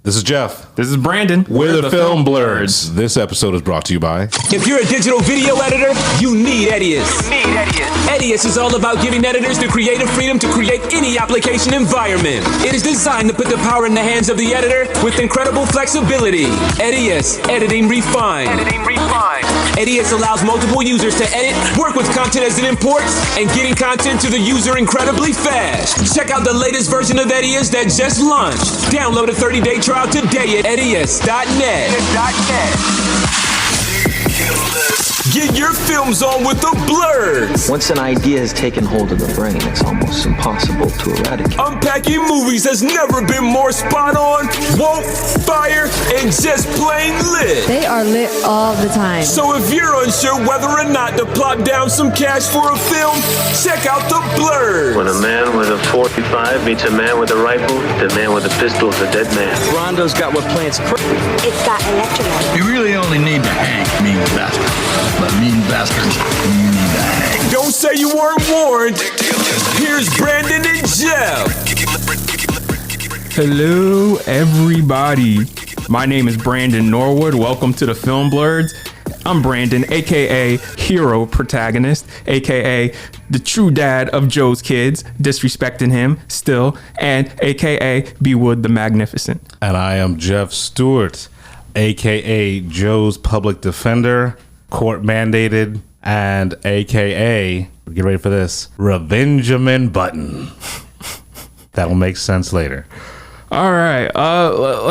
This is Jeff. This is Brandon. We're the Film Blurs. This episode is brought to you by... If you're a digital video editor, you need Edius. Edius is all about giving editors the creative freedom to create any application environment. It is designed to put the power in the hands of the editor with incredible flexibility. Edius, editing refined. Edius allows multiple users to edit, work with content as it imports, and getting content to the user incredibly fast. Check out the latest version of Edius that just launched. Download a 30-day trial today at edius.net. Get your films on with the Blurs. Once an idea has taken hold of the brain, it's almost impossible to eradicate. Unpacking movies has never been more spot on, woke, fire, and just plain lit. They are lit all the time. So if you're unsure whether or not to plop down some cash for a film, check out the Blurs. When a man with a 45 meets a man with a rifle, the man with a pistol is a dead man. Rondo's got what plants It's got electrolytes. You really only need to hang mean bastards. But mean bastards, you need to hang. Don't say you weren't warned. Here's Brandon and Jeff. Hello, everybody. My name is Brandon Norwood. Welcome to the Film Blurs. I'm Brandon, aka hero protagonist, aka the true dad of Joe's kids, disrespecting him still, and aka B. Wood the Magnificent. And I am Jeff Stewart, a.k.a. Joe's public defender, court mandated, and a.k.a., get ready for this, Revengeman Button. That'll make sense later. All right,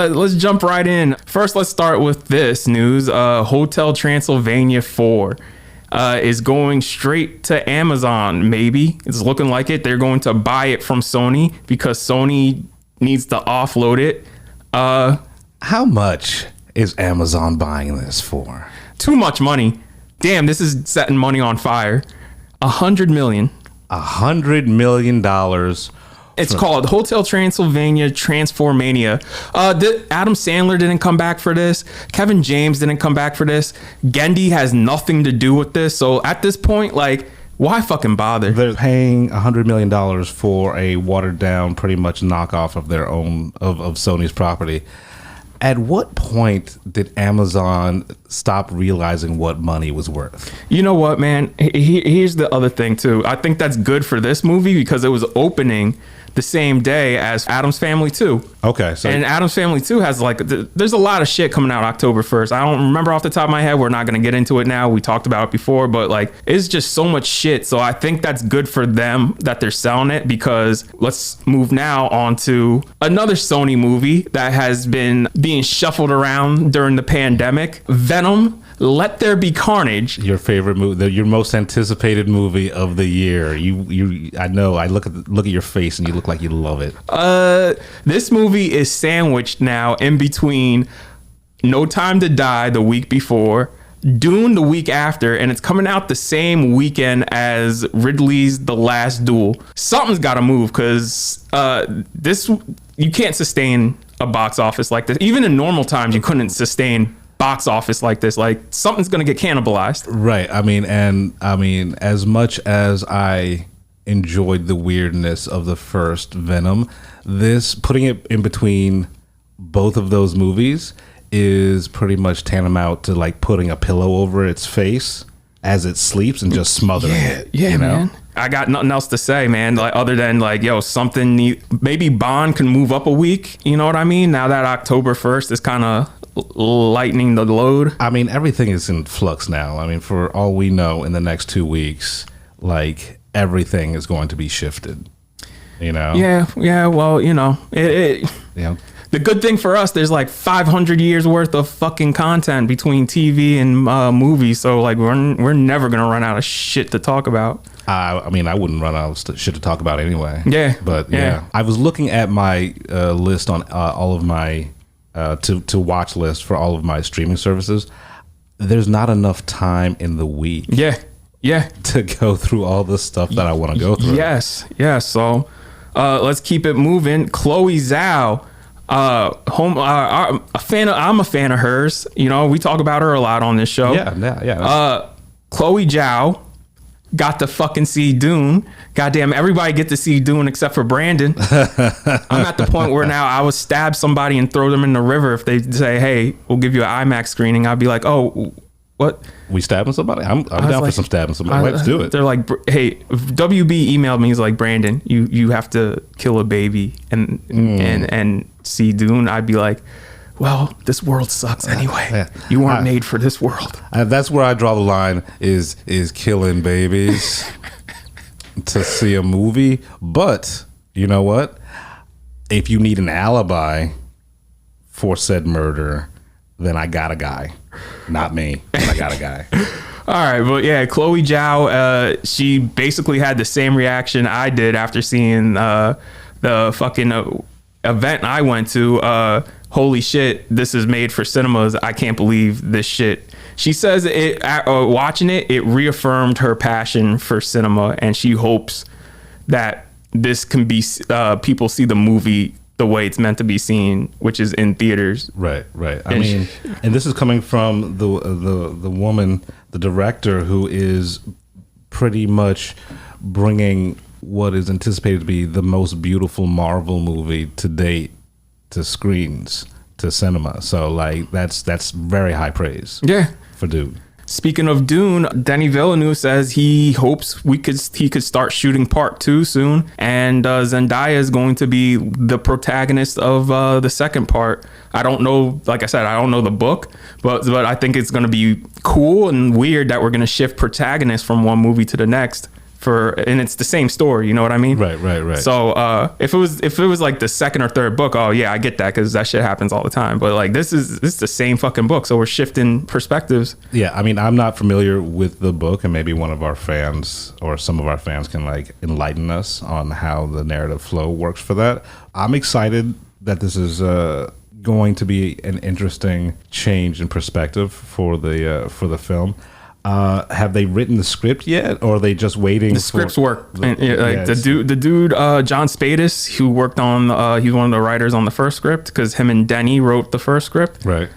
let's jump right in. First, let's start with this news. Hotel Transylvania 4 is going straight to Amazon, maybe. It's looking like it. They're going to buy it from Sony because Sony needs to offload it. How much is Amazon buying this for? Too much money. Damn, this is setting money on fire. $100 million. $100 million. It's called Hotel Transylvania Transformania. Adam Sandler didn't come back for this. Kevin James didn't come back for this. Gendy has nothing to do with this. So at this point, like, why fucking bother? They're paying $100 million for a watered down, pretty much knockoff of their own, of Sony's property. At what point did Amazon stop realizing what money was worth? You know what, man? Here's the other thing, too. I think that's good for this movie because it was opening the same day as Addams Family 2. Okay. So and Addams Family 2 has there's a lot of shit coming out October 1st. I don't remember off the top of my head. We're not going to get into it now. We talked about it before, but like, it's just so much shit. So I think that's good for them that they're selling it because let's move now on to another Sony movie that has been being shuffled around during the pandemic. Venom. Let There Be Carnage. Your favorite movie, your most anticipated movie of the year. I know. I look at your face and you look like you love it. This movie is sandwiched now in between No Time to Die the week before, Dune the week after, and it's coming out the same weekend as Ridley's The Last Duel. Something's got to move because you can't sustain a box office like this. Even in normal times, you couldn't sustain box office like this. Like, something's gonna get cannibalized. Right. I mean, as much as I enjoyed the weirdness of the first Venom, this putting it in between both of those movies is pretty much tantamount to like putting a pillow over its face as it sleeps and just smothering it. Yeah, you know? Man. I got nothing else to say, man. Like, other than like, maybe Bond can move up a week. You know what I mean? Now that October 1st is kind of lightening the load. I mean, everything is in flux now. I mean, for all we know, in the next 2 weeks, like, everything is going to be shifted. You know? Yeah. Well, the good thing for us, there's like 500 years worth of fucking content between TV and movies. So like, we're never gonna run out of shit to talk about. I mean, I wouldn't run out of shit to talk about anyway. Yeah. But yeah. I was looking at my list on all of my to watch list for all of my streaming services. There's not enough time in the week. Yeah. To go through all the stuff that I want to go through. Yes. So let's keep it moving. Chloe Zhao. I'm a fan of hers. You know, we talk about her a lot on this show. Yeah. Chloe Zhao got to fucking see Dune, goddamn, everybody get to see Dune except for Brandon. I'm at the point where now I would stab somebody and throw them in the river if they say, hey, we'll give you an IMAX screening. I'd be like, oh, what? We stabbing somebody? I'm down for some stabbing somebody. Let's do it. They're like, hey, WB emailed me. He's like, Brandon, you have to kill a baby and see Dune. I'd be like, well, this world sucks anyway. You weren't made for this world. That's where I draw the line is killing babies to see a movie. But you know what? If you need an alibi for said murder, then I got a guy. Not me, but I got a guy. All right, but yeah, Chloe Zhao, she basically had the same reaction I did after seeing the fucking event I went to. Holy shit, this is made for cinemas. I can't believe this shit. She says watching it, it reaffirmed her passion for cinema, and she hopes that this can be people see the movie the way it's meant to be seen, which is in theaters. Right. I mean, and this is coming from the woman, the director, who is pretty much bringing what is anticipated to be the most beautiful Marvel movie to date to screens, to cinema. So like that's very high praise. Yeah. For Dune. Speaking of Dune, Denis Villeneuve says he hopes he could start shooting part 2 soon, and Zendaya is going to be the protagonist of the second part. I don't know, like I said, I don't know the book, but I think it's going to be cool and weird that we're going to shift protagonists from one movie to the next. And it's the same story, you know what I mean? Right. So if it was like the second or third book, oh yeah, I get that, because that shit happens all the time. But like this is the same fucking book, so we're shifting perspectives. Yeah, I mean, I'm not familiar with the book, and maybe one of our fans or some of our fans can like enlighten us on how the narrative flow works for that. I'm excited that this is going to be an interesting change in perspective for the film. Have they written the script yet, or are they just waiting? The scripts work. The dude, John Spadis, who worked on, he's one of the writers on the first script, because him and Denny wrote the first script. Right.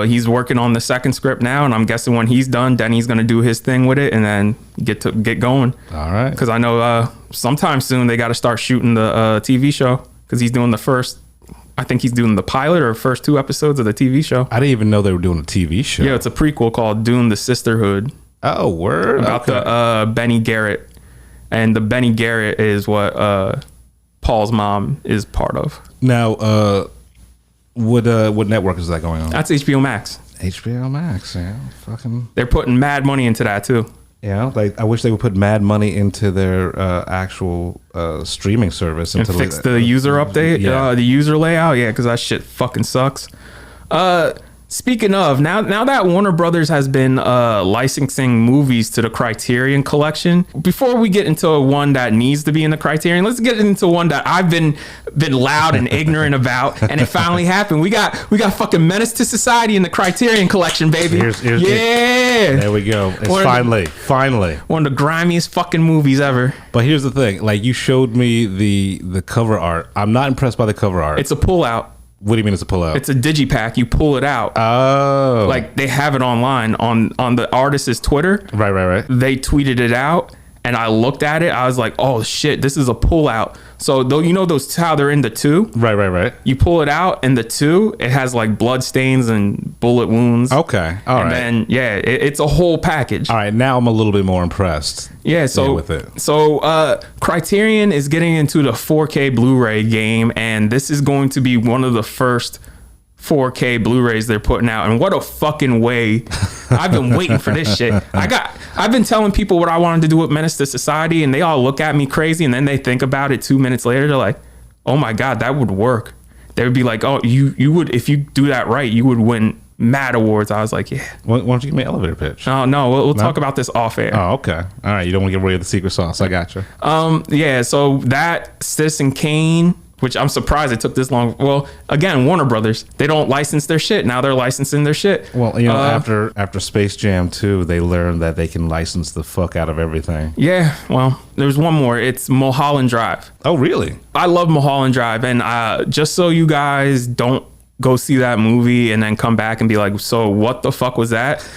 He's working on the second script now, and I'm guessing when he's done, Denny's going to do his thing with it and then get going. All right. Because I know sometime soon they got to start shooting the TV show, because he's doing the first. I think he's doing the pilot or first 2 episodes of the TV show. I didn't even know they were doing a TV show. Yeah, it's a prequel called Dune: The Sisterhood. Oh, word. About the Benny Garrett. And the Benny Garrett is what Paul's mom is part of. Now, what network is that going on? That's HBO Max. HBO Max, yeah. Fucking. They're putting mad money into that too. Yeah, like I wish they would put mad money into their actual streaming service and fix the user update, the user layout. Yeah, because that shit fucking sucks. Speaking of, now that Warner Brothers has been licensing movies to the Criterion Collection, before we get into one that needs to be in the Criterion, let's get into one that I've been loud and ignorant about, and it finally happened. We got fucking Menace to Society in the Criterion Collection, baby. There we go. It's finally one of the grimiest fucking movies ever. But here's the thing: like, you showed me the cover art. I'm not impressed by the cover art. It's a pullout. What do you mean it's a pullout? It's a digipack. You pull it out. Oh. Like, they have it online on the artist's Twitter. Right. They tweeted it out, and I looked at it. I was like, oh, shit, this is a pullout. So, though, you know those how they're in the 2? Right. You pull it out, and the 2, it has, like, blood stains and bullet wounds. Okay. All right. And then, yeah, it's a whole package. All right. Now I'm a little bit more impressed. Yeah, so with it. So Criterion is getting into the 4K Blu-ray game, and this is going to be one of the first 4K Blu-rays they're putting out. And what a fucking way. I've been waiting for this shit. I've been telling people what I wanted to do with Menace to Society, and they all look at me crazy, and then they think about it 2 minutes later. They're like, oh my God, that would work. They would be like, oh, you would, if you do that right, you would win mad awards. I was like, yeah. Why don't you give me an elevator pitch? No, we'll talk about this off air. Oh, okay. All right. You don't want to give away the secret sauce. I got you. Yeah. So that Citizen Kane, which I'm surprised it took this long. Well, again, Warner Brothers, they don't license their shit. Now they're licensing their shit. Well, you know, after Space Jam 2, they learned that they can license the fuck out of everything. Yeah. Well, there's one more. It's Mulholland Drive. Oh, really? I love Mulholland Drive. And just so you guys don't go see that movie and then come back and be like, so what the fuck was that?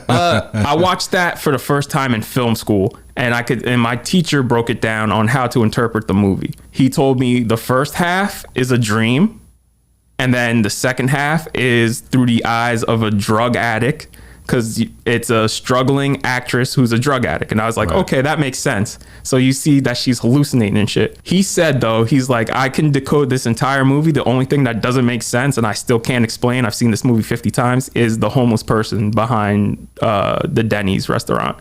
I watched that for the first time in film school, and my teacher broke it down on how to interpret the movie. He told me the first half is a dream, and then the second half is through the eyes of a drug addict, because it's a struggling actress who's a drug addict. And I was like, okay, that makes sense. So you see that she's hallucinating and shit. He said, though, he's like, I can decode this entire movie. The only thing that doesn't make sense, and I still can't explain, I've seen this movie 50 times, is the homeless person behind the Denny's restaurant.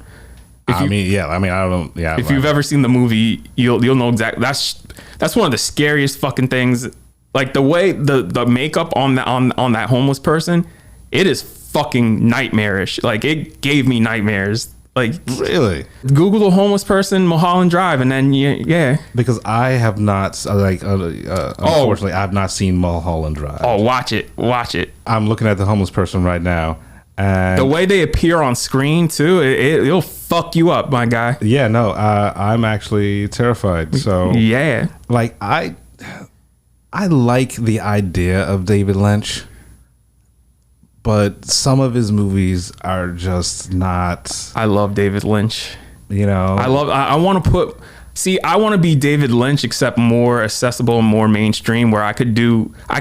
I don't. Yeah. If you've ever seen the movie, you'll know exactly. That's one of the scariest fucking things. Like the way the makeup on that homeless person, it is fucking nightmarish. Like it gave me nightmares. Like really, Google the homeless person Mulholland Drive, and then yeah. Because I have not unfortunately I have not seen Mulholland Drive. Oh, watch it. I'm looking at the homeless person right now, and the way they appear on screen too, it'll fuck you up, my guy. Yeah, no, I'm actually terrified. So yeah, like I like the idea of David Lynch, but some of his movies are just not. I love David Lynch. You know, I want to be David Lynch, except more accessible and more mainstream, where I could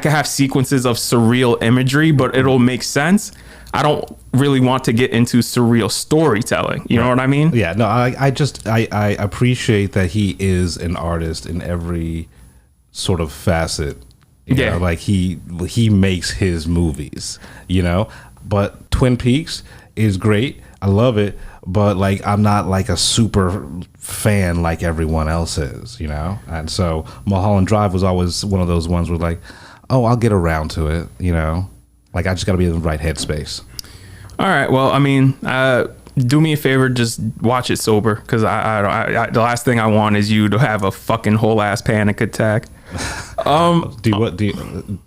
have sequences of surreal imagery, but it'll make sense. I don't really want to get into surreal storytelling. You know what I mean? Yeah, no, I appreciate that he is an artist in every sort of facet. You know, like he makes his movies, you know, but Twin Peaks is great. I love it. But like, I'm not like a super fan like everyone else is, you know? And so Mulholland Drive was always one of those ones where like, oh, I'll get around to it, you know? Like, I just got to be in the right headspace. All right. Well, I mean, do me a favor, just watch it sober, because I the last thing I want is you to have a fucking whole ass panic attack. Do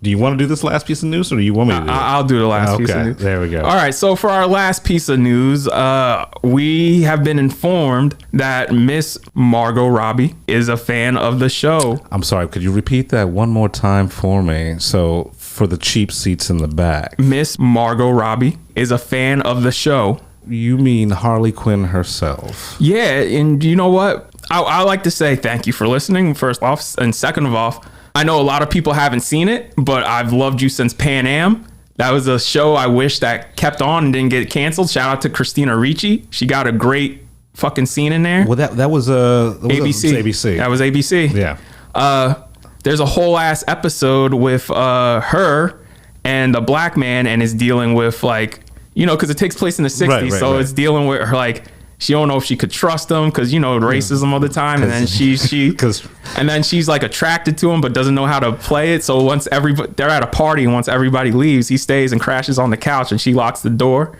you want to do this last piece of news, or do you want me to do it? I'll do the last piece of news. There we go. All right, so for our last piece of news, we have been informed that Miss Margot Robbie is a fan of the show. I'm sorry, could you repeat that one more time for me? So for the cheap seats in the back, Miss Margot Robbie is a fan of the show. You mean Harley Quinn herself? Yeah, and you know what? I like to say thank you for listening, first off, and second of all, I know a lot of people haven't seen it, but I've loved you since Pan Am. That was a show I wish that kept on and didn't get canceled. Shout out to Christina Ricci. She got a great fucking scene in there. Well, that was ABC. ABC. That was ABC. Yeah. There's a whole ass episode with her and a black man, and is dealing with like, you know, because it takes place in the 60s, right. It's dealing with her like. She don't know if she could trust him because, you know, racism all the time. And then she's like attracted to him, but doesn't know how to play it. So once they're at a party, and once everybody leaves, he stays and crashes on the couch, and she locks the door.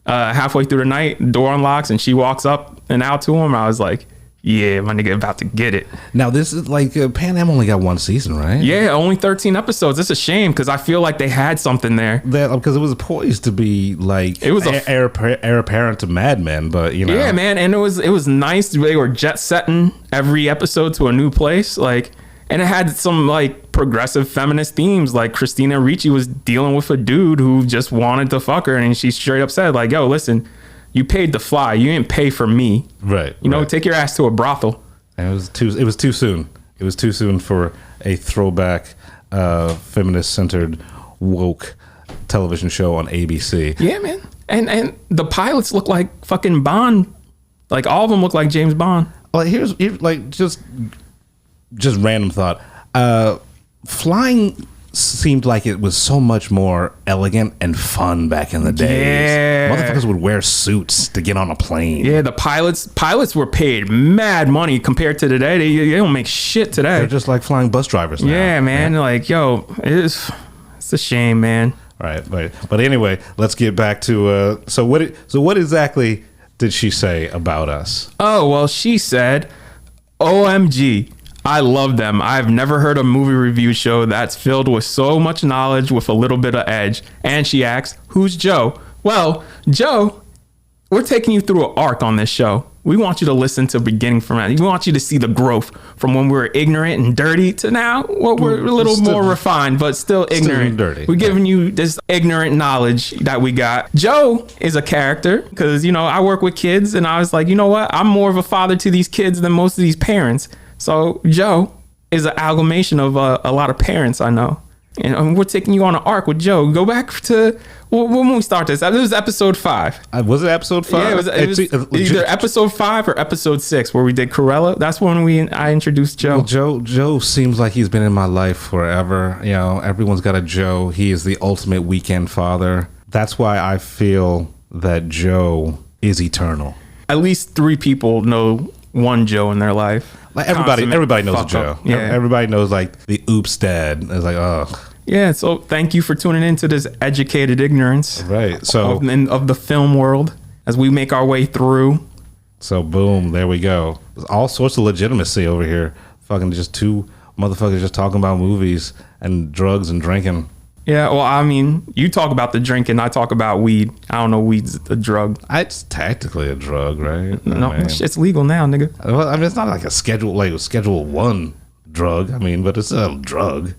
Halfway through the night, the door unlocks and she walks up and out to him. I was like, yeah, my nigga about to get it. Now, this is like Pan Am only got one season, right? Yeah, only 13 episodes. It's a shame because I feel like they had something there. Because it was poised to be like, it was heir apparent to Mad Men, but you know. Yeah, man, and it was nice. They were jet setting every episode to a new place, like, and it had some like progressive feminist themes. Like Christina Ricci was dealing with a dude who just wanted to fuck her, and she straight up said like, "Yo, listen. You paid to fly. You didn't pay for me. Right. You know, take your ass to a brothel." And it was too soon. It was too soon for a throwback, feminist-centered, woke television show on ABC. Yeah, man. And the pilots look like fucking Bond. Like all of them look like James Bond. Well, here's like just random thought. Flying seemed like it was so much more elegant and fun back in the days. Yeah. Motherfuckers would wear suits to get on a plane. Yeah, the pilots were paid mad money compared to today. They don't make shit today. They're just like flying bus drivers now. Yeah, man. Yeah. Like, yo, it's a shame, man. Right. But anyway, let's get back to so what exactly did she say about us? Oh, well, she said, OMG, I love them. I've never heard a movie review show that's filled with so much knowledge with a little bit of edge. And she asks, who's Joe? Well, Joe, we're taking you through an arc on this show. We want you to listen to beginning from end. We want you to see the growth from when we were ignorant and dirty to now, well, we're a little more refined, but still ignorant. Still dirty. We're giving you this ignorant knowledge that we got. Joe is a character because, you know, I work with kids and I was like, you know what? I'm more of a father to these kids than most of these parents. So Joe is an amalgamation of a lot of parents I know. And we're taking you on an arc with Joe. Go back to when we start this. It was episode 5. Was it episode 5? Yeah, it was either episode 5 or episode 6 where we did Corella. That's when I introduced Joe. Well, Joe seems like he's been in my life forever. You know, everyone's got a Joe. He is the ultimate weekend father. That's why I feel that Joe is eternal. At least 3 people know one Joe in their life. Like everybody knows a Joe. Yeah. Everybody knows like the oops dad. It's like, oh. Yeah, so thank you for tuning into this educated ignorance. Right. So of the film world as we make our way through. So boom, there we go. There's all sorts of legitimacy over here. Fucking just 2 motherfuckers just talking about movies and drugs and drinking. Yeah, well, I mean, you talk about the drinking, I talk about weed. I don't know, weed's a drug. It's technically a drug, right? No, it's legal now, nigga. Well, I mean, it's not like a Schedule 1 drug. I mean, but it's a drug.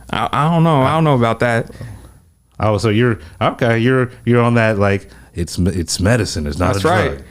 I don't know. I don't know about that. Oh, so you're okay. You're on that like it's medicine. It's not That's a drug. right.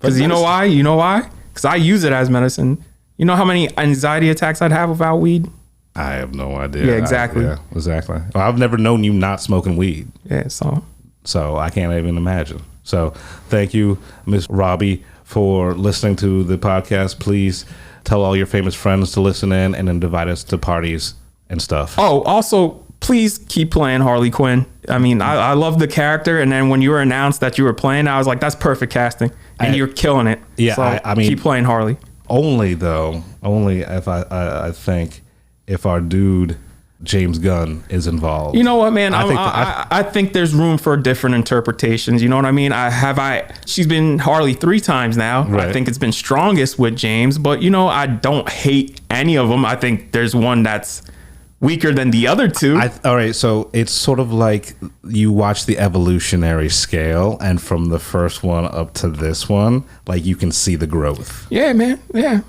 Because you know why? You know why? Because I use it as medicine. You know how many anxiety attacks I'd have without weed? I have no idea. Yeah, exactly. Exactly. Well, I've never known you not smoking weed. Yeah, So I can't even imagine. So thank you, Miss Robbie, for listening to the podcast. Please tell all your famous friends to listen in and then invite us to parties and stuff. Oh, also, please keep playing Harley Quinn. I mean, I love the character. And then when you were announced that you were playing, I was like, that's perfect casting. And you're killing it. Yeah, so I mean, keep playing Harley. Only if I think if our dude James Gunn is involved. You know what, man? I think there's room for different interpretations. You know what I mean? She's been Harley 3 times now. Right. I think it's been strongest with James, but you know, I don't hate any of them. I think there's one that's weaker than the other 2. All right, so it's sort of like you watch the evolutionary scale, and from the first one up to this one, like you can see the growth. Yeah, man. Yeah.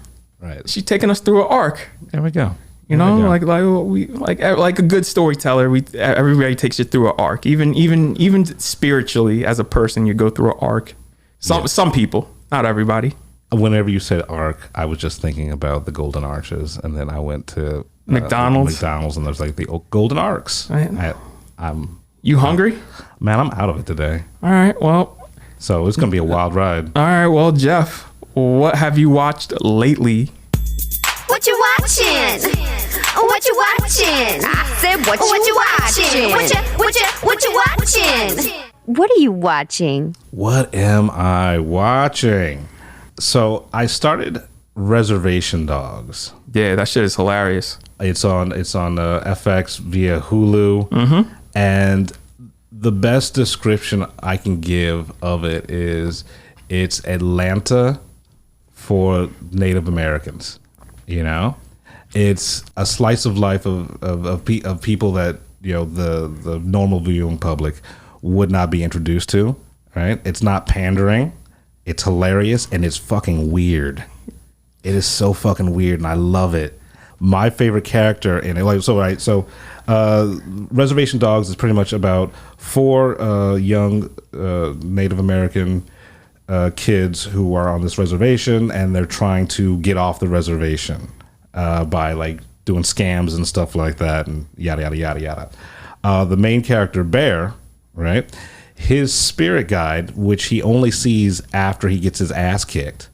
Right. She's taking us through an arc. There we go. You know, like a good storyteller, everybody takes you through an arc. Even spiritually, as a person, you go through an arc. Some people, not everybody. Whenever you said arc, I was just thinking about the Golden Arches, and then I went to McDonald's, and there's like the Golden Arcs. You hungry? Man, I'm out of it today. All right, well, so it's gonna be a wild ride. All right, well, Jeff, what have you watched lately? What you watching? What you watching? I said, what you watching? What you watching? What are you watching? What am I watching? So I started Reservation Dogs. Yeah, that shit is hilarious. It's on FX via Hulu, and the best description I can give of it is it's Atlanta for Native Americans. You know, it's a slice of life of people that, you know, the normal viewing public would not be introduced to. Right? It's not pandering. It's hilarious and it's fucking weird. It is so fucking weird and I love it. My favorite character in it, Reservation Dogs is pretty much about 4 young Native American kids who are on this reservation and they're trying to get off the reservation by like doing scams and stuff like that and yada yada yada yada. The main character Bear, right? His spirit guide, which he only sees after he gets his ass kicked.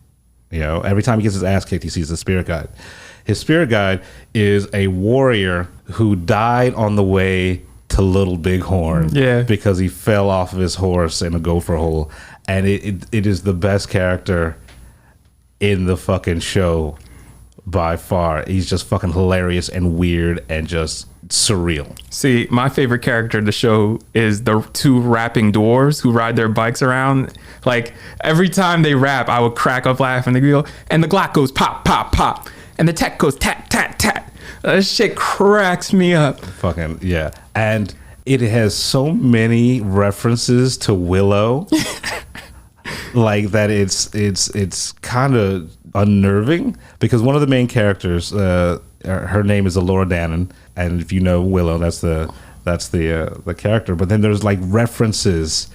You know, every time he gets his ass kicked, he sees the spirit guide. His spirit guide is a warrior who died on the way to Little Bighorn because he fell off of his horse in a gopher hole. And it is the best character in the fucking show by far. He's just fucking hilarious and weird and just surreal. See, my favorite character in the show is the 2 rapping dwarves who ride their bikes around. Like, every time they rap, I would crack up laughing. They go, and the Glock goes pop, pop, pop. And the tech goes tat, tat, tat. That shit cracks me up. Fucking, yeah. And it has so many references to Willow. like that. It's kind of unnerving because one of the main characters, her name is Elora Danan, and if you know Willow, that's the character. But then there's like references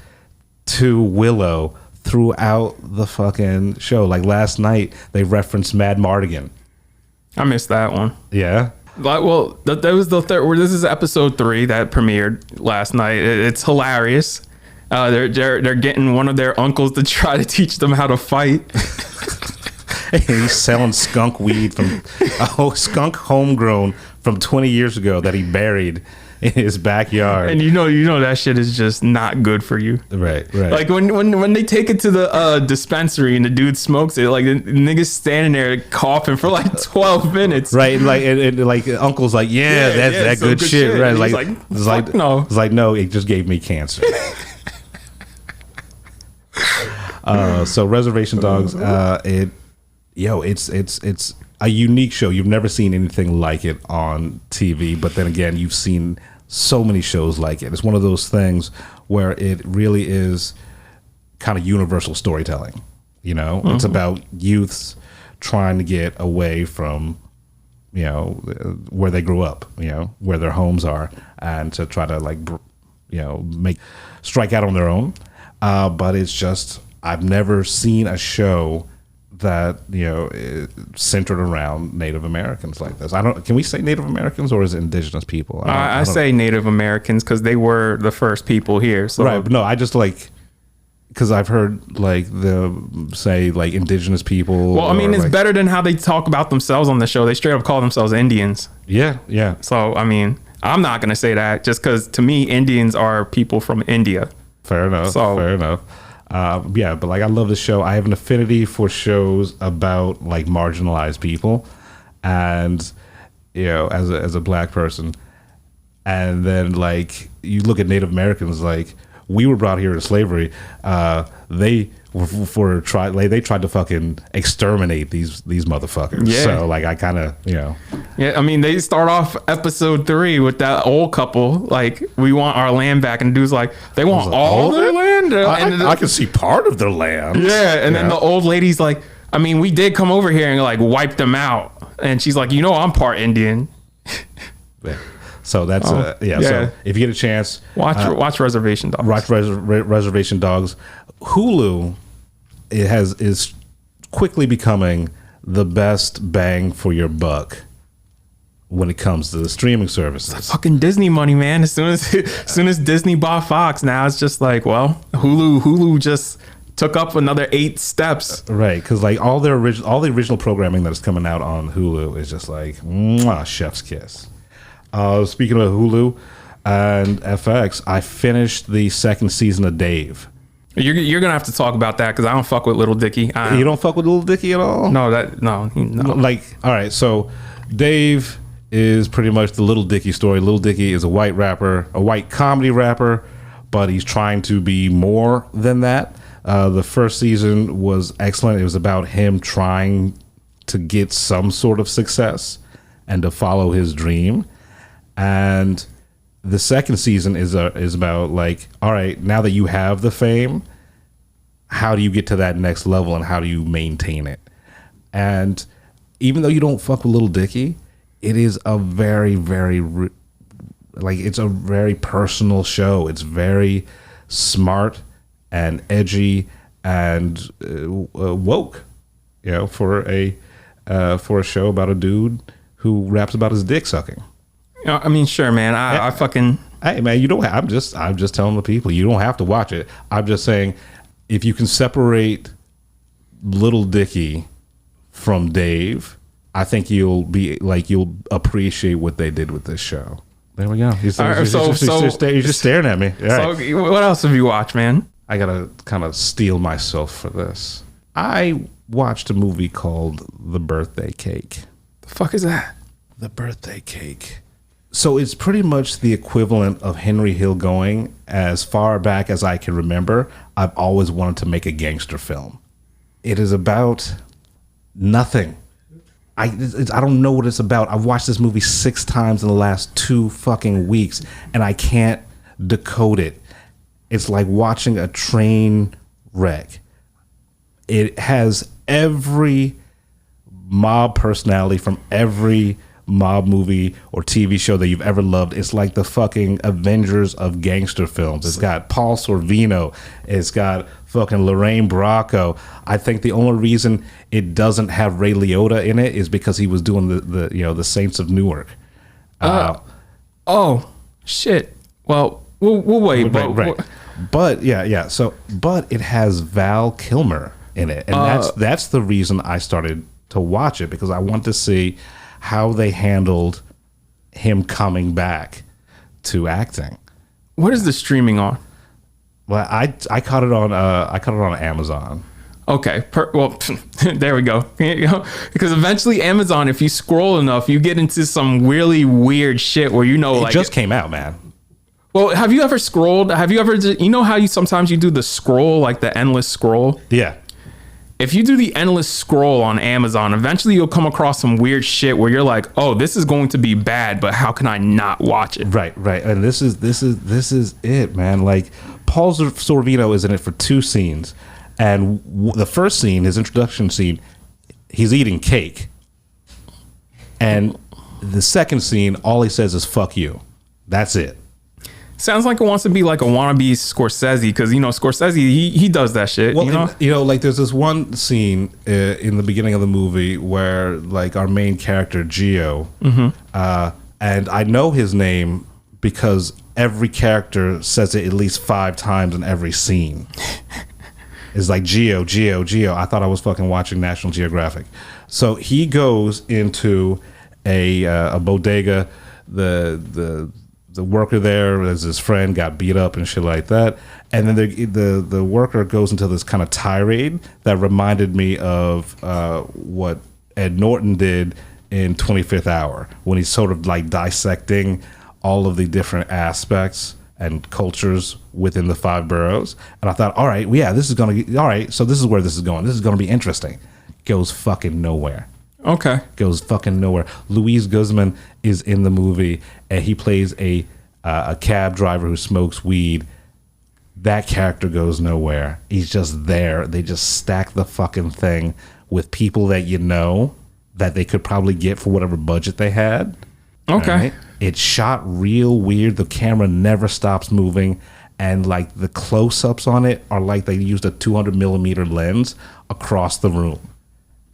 to Willow throughout the fucking show. Like last night, they referenced Mad Mardigan. I missed that one. Yeah. Well, that was the third. This is episode 3 that premiered last night. It's hilarious. They're getting one of their uncles to try to teach them how to fight. He's selling skunk weed from skunk homegrown from 20 years ago that he buried in his backyard. And you know that shit is just not good for you. Right. Like when they take it to the dispensary and the dude smokes it, like the nigga's standing there coughing for like 12 minutes. Right, like and like uncle's like, that's that good shit. Right, no. It's like no, it just gave me cancer. So Reservation Dogs, it's a unique show. You've never seen anything like it on TV, but then again, you've seen so many shows like it. It's one of those things where it really is kind of universal storytelling. You know, it's about youths trying to get away from, where they grew up, where their homes are, and to try to strike out on their own. But it's just, I've never seen a show that is centered around Native Americans like this. Can we say Native Americans or is it indigenous people? I say Native Americans because they were the first people here. So. Right, but no, I just because I've heard like the say like indigenous people. Well, I mean, it's better than how they talk about themselves on the show. They straight up call themselves Indians. Yeah. So I mean, I'm not gonna say that just because to me, Indians are people from India. Fair enough. But like I love the show. I have an affinity for shows about like marginalized people, and as a black person, and then like you look at Native Americans, like we were brought here in slavery. They they tried to fucking exterminate these motherfuckers. Yeah. So like I kind of Yeah, I mean they start off episode 3 with that old couple like we want our land back, and the dude's like they want all their land. I can see part of their land. Yeah, and then the old lady's like, I mean we did come over here and like wipe them out, and she's like, I'm part Indian. Yeah. So that's So if you get a chance, watch Reservation Dogs. Watch Reservation Dogs. Hulu is quickly becoming the best bang for your buck when it comes to the streaming services. It's fucking Disney money, man. As soon as Disney bought Fox, now it's just like, well, Hulu just took up another 8 steps. Right, because like all the original programming that is coming out on Hulu is just like chef's kiss. Speaking of Hulu and FX, I finished the 2nd season of Dave. You're gonna have to talk about that because I don't fuck with Little Dicky. You don't fuck with Little Dicky at all? No. Like, all right, so Dave is pretty much the Little Dicky story. Little Dicky is a white rapper, a white comedy rapper, but he's trying to be more than that. The first season was excellent. It was about him trying to get some sort of success and to follow his dream. And the 2nd season is about like, all right, now that you have the fame, how do you get to that next level and how do you maintain it? And even though you don't fuck with Little Dicky, it is a very, very it's a very personal show. It's very smart and edgy and woke, for a show about a dude who raps about his dick sucking. I mean, sure, man. I fucking. Hey, man, you don't. I'm just telling the people you don't have to watch it. I'm just saying, if you can separate Little Dicky from Dave, I think you'll appreciate what they did with this show. There we go. You're just staring at me. All right. So, what else have you watched, man? I gotta kind of steel myself for this. I watched a movie called The Birthday Cake. The fuck is that? The Birthday Cake. So it's pretty much the equivalent of Henry Hill going. As far back as I can remember, I've always wanted to make a gangster film. It is about nothing. I don't know what it's about. I've watched this movie 6 times in the last 2 fucking weeks, and I can't decode it. It's like watching a train wreck. it has every mob personality from every mob movie or TV show that you've ever loved. It's like the fucking Avengers of gangster films. It's got Paul Sorvino. It's got fucking Lorraine Bracco. I think the only reason it doesn't have Ray Liotta in it is because he was doing the Saints of Newark. Oh shit. Well, we'll wait. Right. But yeah. So, but it has Val Kilmer in it, and that's the reason I started to watch it, because I want to see how they handled him coming back to acting. What is the streaming on? Well, I caught it on Amazon. Okay. There we go. Because eventually Amazon, if you scroll enough, you get into some really weird shit where it just came out, man. Well, have you ever scrolled? Have you ever? You know how you sometimes you do the scroll, like the endless scroll? Yeah. If you do the endless scroll on Amazon, eventually you'll come across some weird shit where you're like, "Oh, this is going to be bad, but how can I not watch it?" Right. And this is it, man. Like Paul Sorvino is in it for 2 scenes, and the first scene, his introduction scene, he's eating cake, and the second scene, all he says is "fuck you." That's it. Sounds like it wants to be like a wannabe Scorsese, because Scorsese he does that shit. Well, like there's this one scene in the beginning of the movie where like our main character Zhao, and I know his name because every character says it at least 5 times in every scene. It's like Zhao. I thought I was fucking watching National Geographic. So he goes into a bodega. The worker there, as his friend, got beat up and shit like that, and then the worker goes into this kind of tirade that reminded me of what Ed Norton did in 25th Hour, when he's sort of like dissecting all of the different aspects and cultures within the 5 boroughs. And I thought, all right, well, yeah, this is gonna be all right. So this is where this is going. This is gonna be interesting. Goes fucking nowhere. Okay. Goes fucking nowhere. Luis Guzman is in the movie, and he plays a cab driver who smokes weed. That character goes nowhere. He's just there. They just stack the fucking thing with people that that they could probably get for whatever budget they had. Okay. Right? It's shot real weird. The camera never stops moving, and like the close-ups on it are like they used a 200 millimeter lens across the room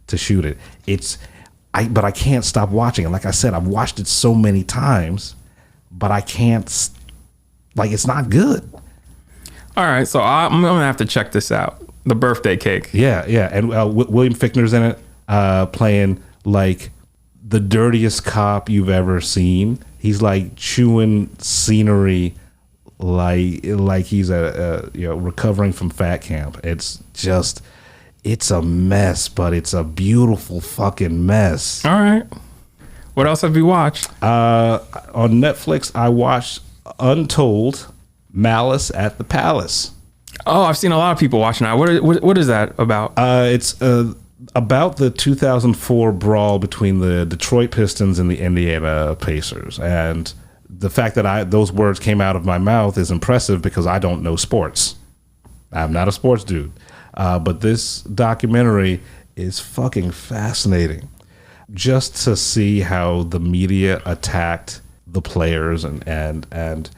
to shoot it. But I can't stop watching it. Like I said, I've watched it so many times, but I can't. It's not good. All right, so I'm gonna have to check this out. The birthday cake. Yeah, and William Fichtner's in it, playing like the dirtiest cop you've ever seen. He's like chewing scenery, like he's recovering from fat camp. It's a mess, but it's a beautiful fucking mess. All right. What else have you watched? On Netflix, I watched Untold: Malice at the Palace. Oh, I've seen a lot of people watching that. What is that about? It's about the 2004 brawl between the Detroit Pistons and the Indiana Pacers. And the fact that those words came out of my mouth is impressive because I don't know sports. I'm not a sports dude. But this documentary is fucking fascinating. Just to see how the media attacked the players and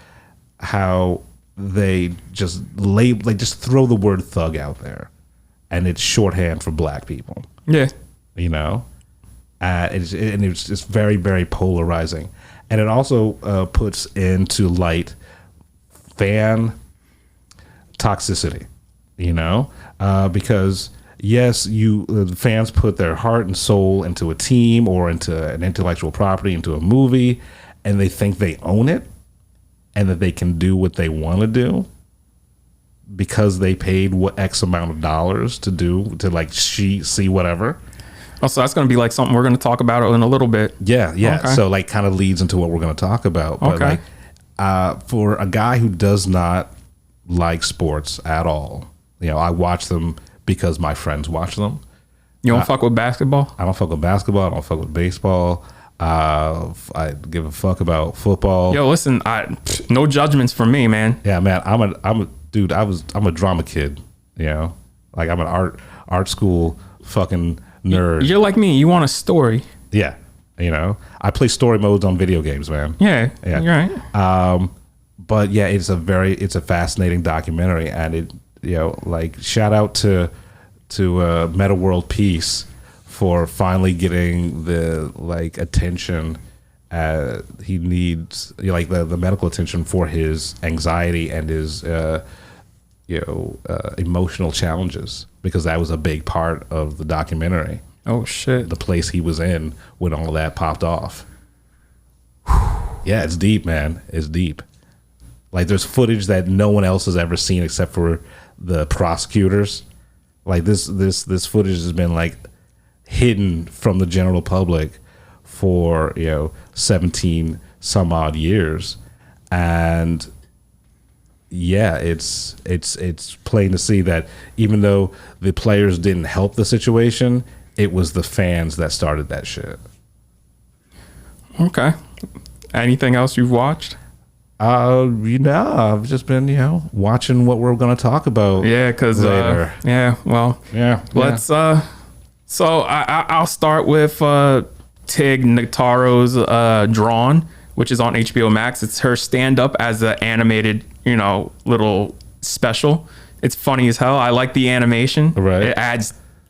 how they just throw the word thug out there, and it's shorthand for black people. Yeah, it's just very, very polarizing, and it also puts into light fan toxicity. Because yes, the fans put their heart and soul into a team or into an intellectual property, into a movie, and they think they own it and that they can do what they want to do because they paid X amount of dollars to see whatever. Oh, so that's going to be like something we're going to talk about in a little bit. Yeah. Okay. So kind of leads into what we're going to talk about. Okay. But for a guy who does not like sports at all, I watch them because my friends watch them. You don't fuck with basketball? I don't fuck with basketball. I don't fuck with baseball. I give a fuck about football. Yo, listen, no judgments from me, man. Yeah, man. I'm a dude. I'm a drama kid. Like I'm an art school fucking nerd. You're like me. You want a story. Yeah. I play story modes on video games, man. Yeah. You're right. But yeah, it's a fascinating documentary, and it, like, shout out to Meta World Peace for finally getting the like attention he needs, like the medical attention for his anxiety and his emotional challenges, because that was a big part of the documentary. Oh shit. The place he was in when all that popped off. Yeah, it's deep, man. It's deep. Like, there's footage that no one else has ever seen except for the prosecutors. Like, this footage has been like hidden from the general public for 17 some odd years, and yeah, it's plain to see that even though the players didn't help the situation, it was the fans that started that shit. Okay. Anything else you've watched? I've just been, watching what we're going to talk about. Yeah, because later. Let's. So I'll start with Tig Notaro's Drawn, which is on HBO Max. It's her stand up as an animated, little special. It's funny as hell. I like the animation. Right.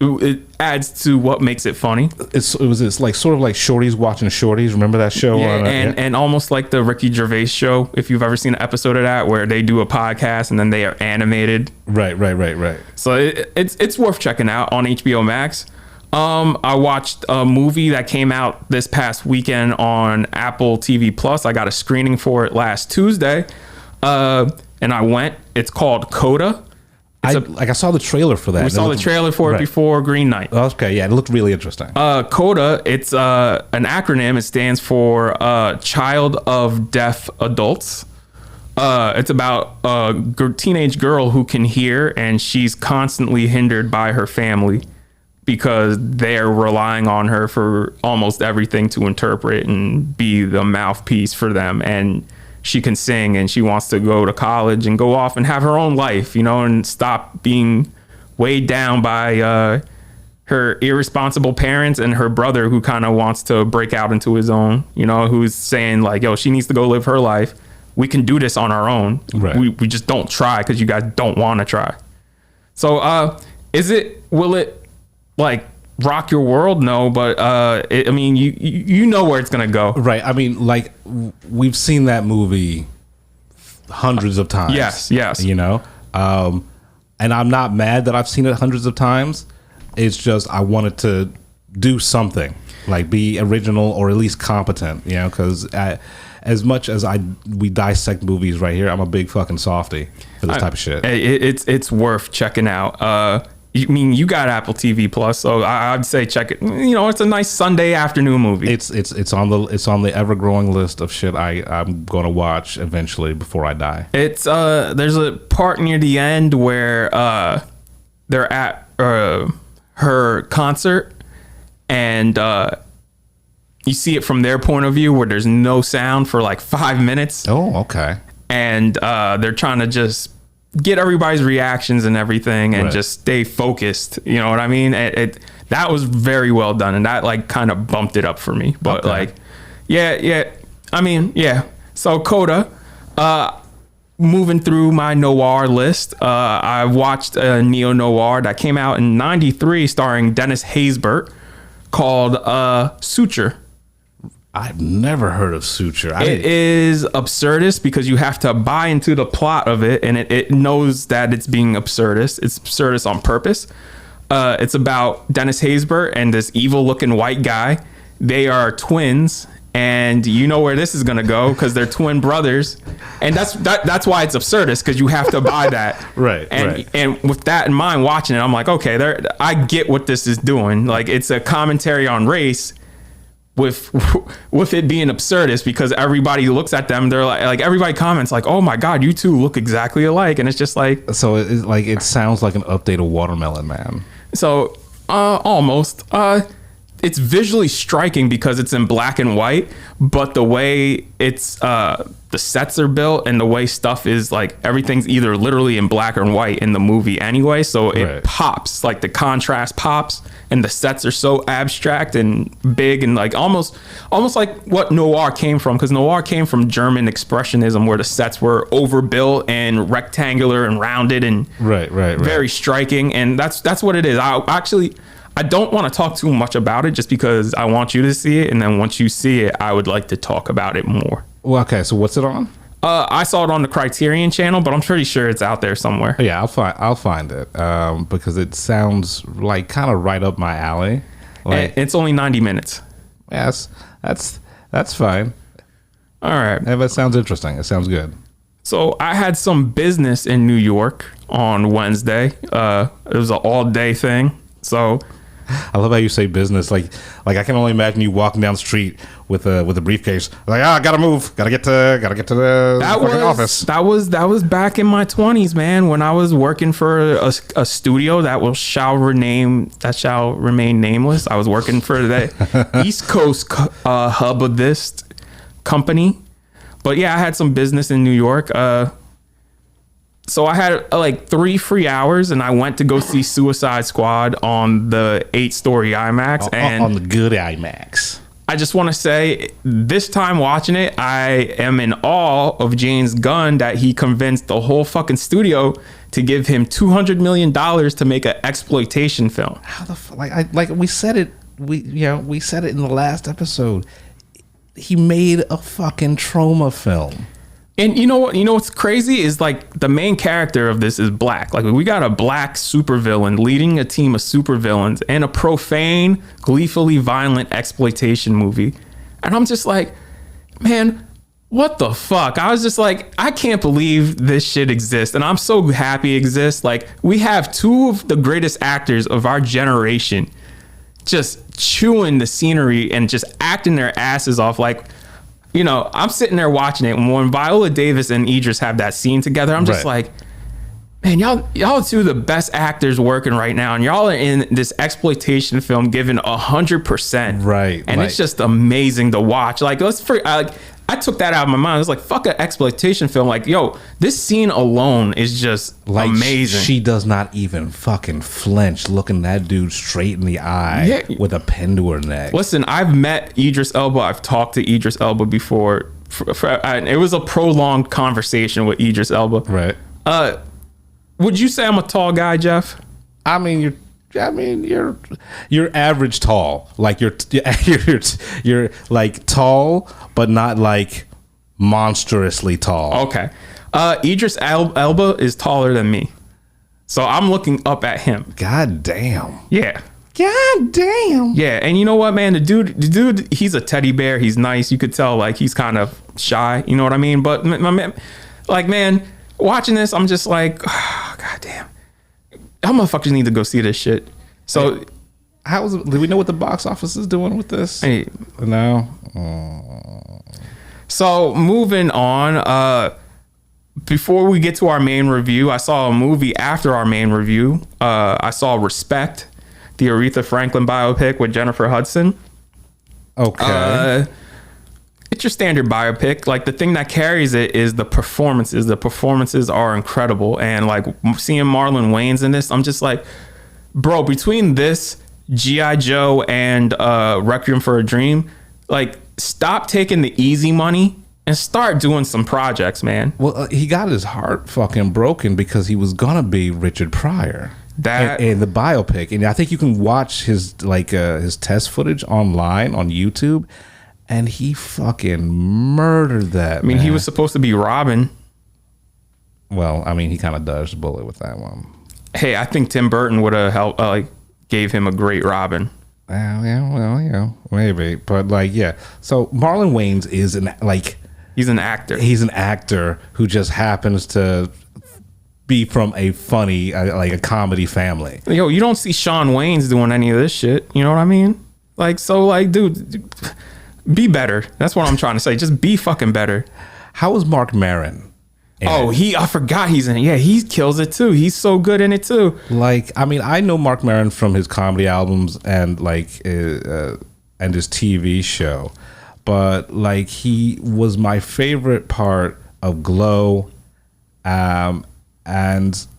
It adds to what makes it funny. It's like sort of like Shorties watching Shorties. Remember that show? Yeah, and almost like the Ricky Gervais show, if you've ever seen an episode of that, where they do a podcast and then they are animated. Right. So it's worth checking out on HBO Max. I watched a movie that came out this past weekend on Apple TV Plus. I got a screening for it last Tuesday, and I went. It's called Coda. I saw the trailer for that. We saw the trailer for it before Green Night. Okay, yeah, it looked really interesting. Coda, it's an acronym. It stands for Child of Deaf Adults. It's about a teenage girl who can hear, and she's constantly hindered by her family because they're relying on her for almost everything to interpret and be the mouthpiece for them. And she can sing, and she wants to go to college and go off and have her own life, and stop being weighed down by her irresponsible parents and her brother, who kind of wants to break out into his own, who's saying like, yo, she needs to go live her life. We can do this on our own. Right. We just don't try because you guys don't want to try. So will it like rock your world? No, but you know where it's gonna go. Right. I mean, like, we've seen that movie hundreds of times. Yes. And I'm not mad that I've seen it hundreds of times. It's just I wanted to do something, like be original or at least competent, because as much as we dissect movies right here, I'm a big fucking softy for this type of shit. It's worth checking out. You got Apple TV Plus, so I'd say check it. It's a nice Sunday afternoon movie. It's on the ever growing list of shit I'm gonna watch eventually before I die. It's there's a part near the end where they're at her concert, and you see it from their point of view where there's no sound for like 5 minutes. Oh, okay. And they're trying to just get everybody's reactions and everything, and just stay focused. You know what I mean? That was very well done, and that like kind of bumped it up for me. But So Coda, moving through my noir list, I watched a neo-noir that came out in '93 starring Dennis Haysbert called Suture. I've never heard of Suture. It is absurdist because you have to buy into the plot of it, and it knows that it's being absurdist. It's absurdist on purpose. It's about Dennis Haysbert and this evil-looking white guy. They are twins, and you know where this is gonna go because they're twin brothers, and that's why it's absurdist, because you have to buy that. Right. And with that in mind, watching it, I'm like, okay, I get what this is doing. Like, it's a commentary on race. With it being absurdist, because everybody looks at them, they're like everybody comments like, oh my god, you two look exactly alike, and it's just like, so it sounds like an update of Watermelon Man. So almost it's visually striking because it's in black and white, but the way it's the sets are built and the way stuff is like everything's either literally in black and white in the movie anyway, so it pops, like the contrast pops, and the sets are so abstract and big and like almost like what noir came from, because noir came from German expressionism where the sets were overbuilt and rectangular and rounded and very striking, and that's what it is. I don't want to talk too much about it just because I want you to see it, and then once you see it, I would like to talk about it more. Well, okay, so what's it on? I saw it on the Criterion channel, but I'm pretty sure it's out there somewhere. Yeah, I'll find it because it sounds like kind of right up my alley. Like, and it's only 90 minutes. Yes, that's fine. All right. Yeah, that sounds interesting. It sounds good. So I had some business in New York on Wednesday. It was an all-day thing. So I love how you say business. Like I can only imagine you walking down the street with a briefcase. Like, I gotta move. Gotta get to the fucking office. That was back in my 20s, man. When I was working for a studio that shall remain nameless. I was working for the East Coast hub of this company. But yeah, I had some business in New York. So I had like 3 free hours, and I went to go see Suicide Squad on the 8-story IMAX. And on the good IMAX. I just want to say, this time watching it, I am in awe of James Gunn that he convinced the whole fucking studio to give him $200 million to make an exploitation film. How the like we said it. We said it in the last episode. He made a fucking trauma film. And you know what's crazy is like the main character of this is black. Like we got a black supervillain leading a team of supervillains in a profane, gleefully violent exploitation movie. And I'm just like, man, what the fuck? I was just like, I can't believe this shit exists. And I'm so happy it exists. Like we have 2 of the greatest actors of our generation just chewing the scenery and just acting their asses off. Like, you know, I'm sitting there watching it, and when Viola Davis and Idris have that scene together, I'm just like, man, y'all 2 of the best actors working right now, and y'all are in this exploitation film giving 100%. Right. And it's just amazing to watch. Like, I took that out of my mind. I was like, fuck an exploitation film. Like, yo, this scene alone is just amazing. She does not even fucking flinch looking that dude straight in the eye with a pen to her neck. Listen, I've met Idris Elba. I've talked to Idris Elba before. It was a prolonged conversation with Idris Elba. Right. Would you say I'm a tall guy, Jeff? I mean, you're average tall. Like you're like tall, but not like monstrously tall. Okay. Idris Elba is taller than me, so I'm looking up at him. God damn. Yeah. God damn. Yeah, and you know what, man? The dude, he's a teddy bear. He's nice. You could tell like he's kind of shy. You know what I mean? But my man, like, man, watching this, I'm just like, oh, god damn. Y'all motherfuckers need to go see this shit. So, do we know what the box office is doing with this? Hey, no. So moving on. Before we get to our main review, I saw a movie after our main review. I saw Respect, the Aretha Franklin biopic with Jennifer Hudson. Okay. It's your standard biopic. Like the thing that carries it is the performances. The performances are incredible. And like seeing Marlon Wayans in this, I'm just like, bro, between this, G.I. Joe, and Requiem for a Dream, like stop taking the easy money and start doing some projects, man. Well, he got his heart fucking broken because he was gonna be Richard Pryor. And the biopic. And I think you can watch his test footage online on YouTube. And he fucking murdered that. I mean, he was supposed to be Robin. Well, I mean, he kind of dodged the bullet with that one. Hey, I think Tim Burton would have helped, gave him a great Robin. Yeah, maybe. But so Marlon Wayans is he's an actor. He's an actor who just happens to be from a funny, a comedy family. Yo, you don't see Shawn Wayans doing any of this shit. You know what I mean? Dude, be better. That's what I'm trying to say. Just be fucking better. How was Mark Maron? And I forgot he's in it. Yeah, he kills it too. He's so good in it too. like, I mean, I know Mark Maron from his comedy albums and and his TV show, but like he was my favorite part of Glow, and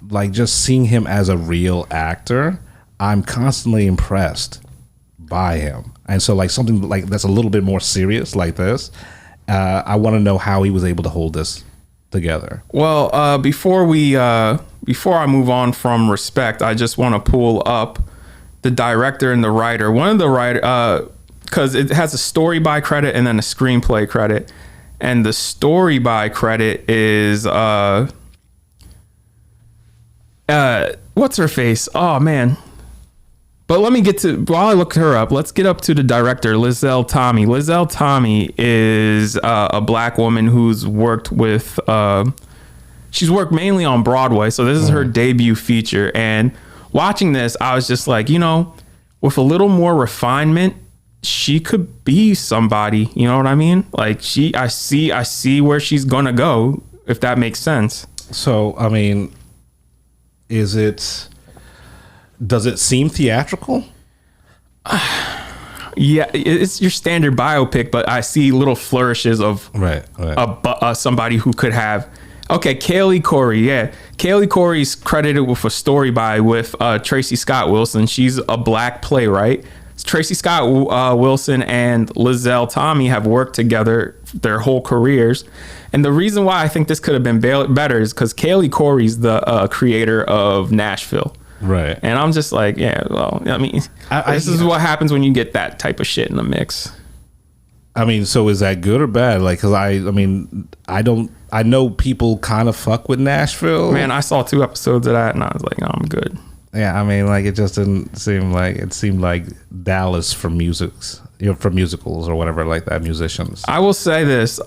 like just seeing him as a real actor, I'm constantly impressed by him. And so like something like that's a little bit more serious like this, I want to know how he was able to hold this together. Well, before I move on from Respect, I just want to pull up the director and the writer. One of the writer, because it has a story by credit and then a screenplay credit, and the story by credit is what's her face? Oh man. But let me get to, while I look her up, let's get up to the director, Lizelle Tommy. Lizelle Tommy is a black woman who's worked with, she's worked mainly on Broadway. So this is her debut feature. And watching this, I was just like, with a little more refinement, she could be somebody, you know what I mean? Like I see where she's going to go, if that makes sense. So, I mean, does it seem theatrical? Yeah, it's your standard biopic, but I see little flourishes of somebody who could have. Okay, Kaylee Corey. Yeah, Kaylee Corey's credited with a story with Tracy Scott Wilson. She's a black playwright. Tracy Scott Wilson and Lizelle Tommy have worked together their whole careers. And the reason why I think this could have been better is because Kaylee Corey's the creator of Nashville. Right. And I'm just like, yeah, well, I mean, this is what happens when you get that type of shit in the mix. I mean, so is that good or bad? Like, cause I know people kind of fuck with Nashville. Man, I saw 2 episodes of that and I was like, oh, I'm good. Yeah. I mean, like, it just didn't seem like, it seemed like Dallas for for musicals or whatever like that, musicians. I will say this,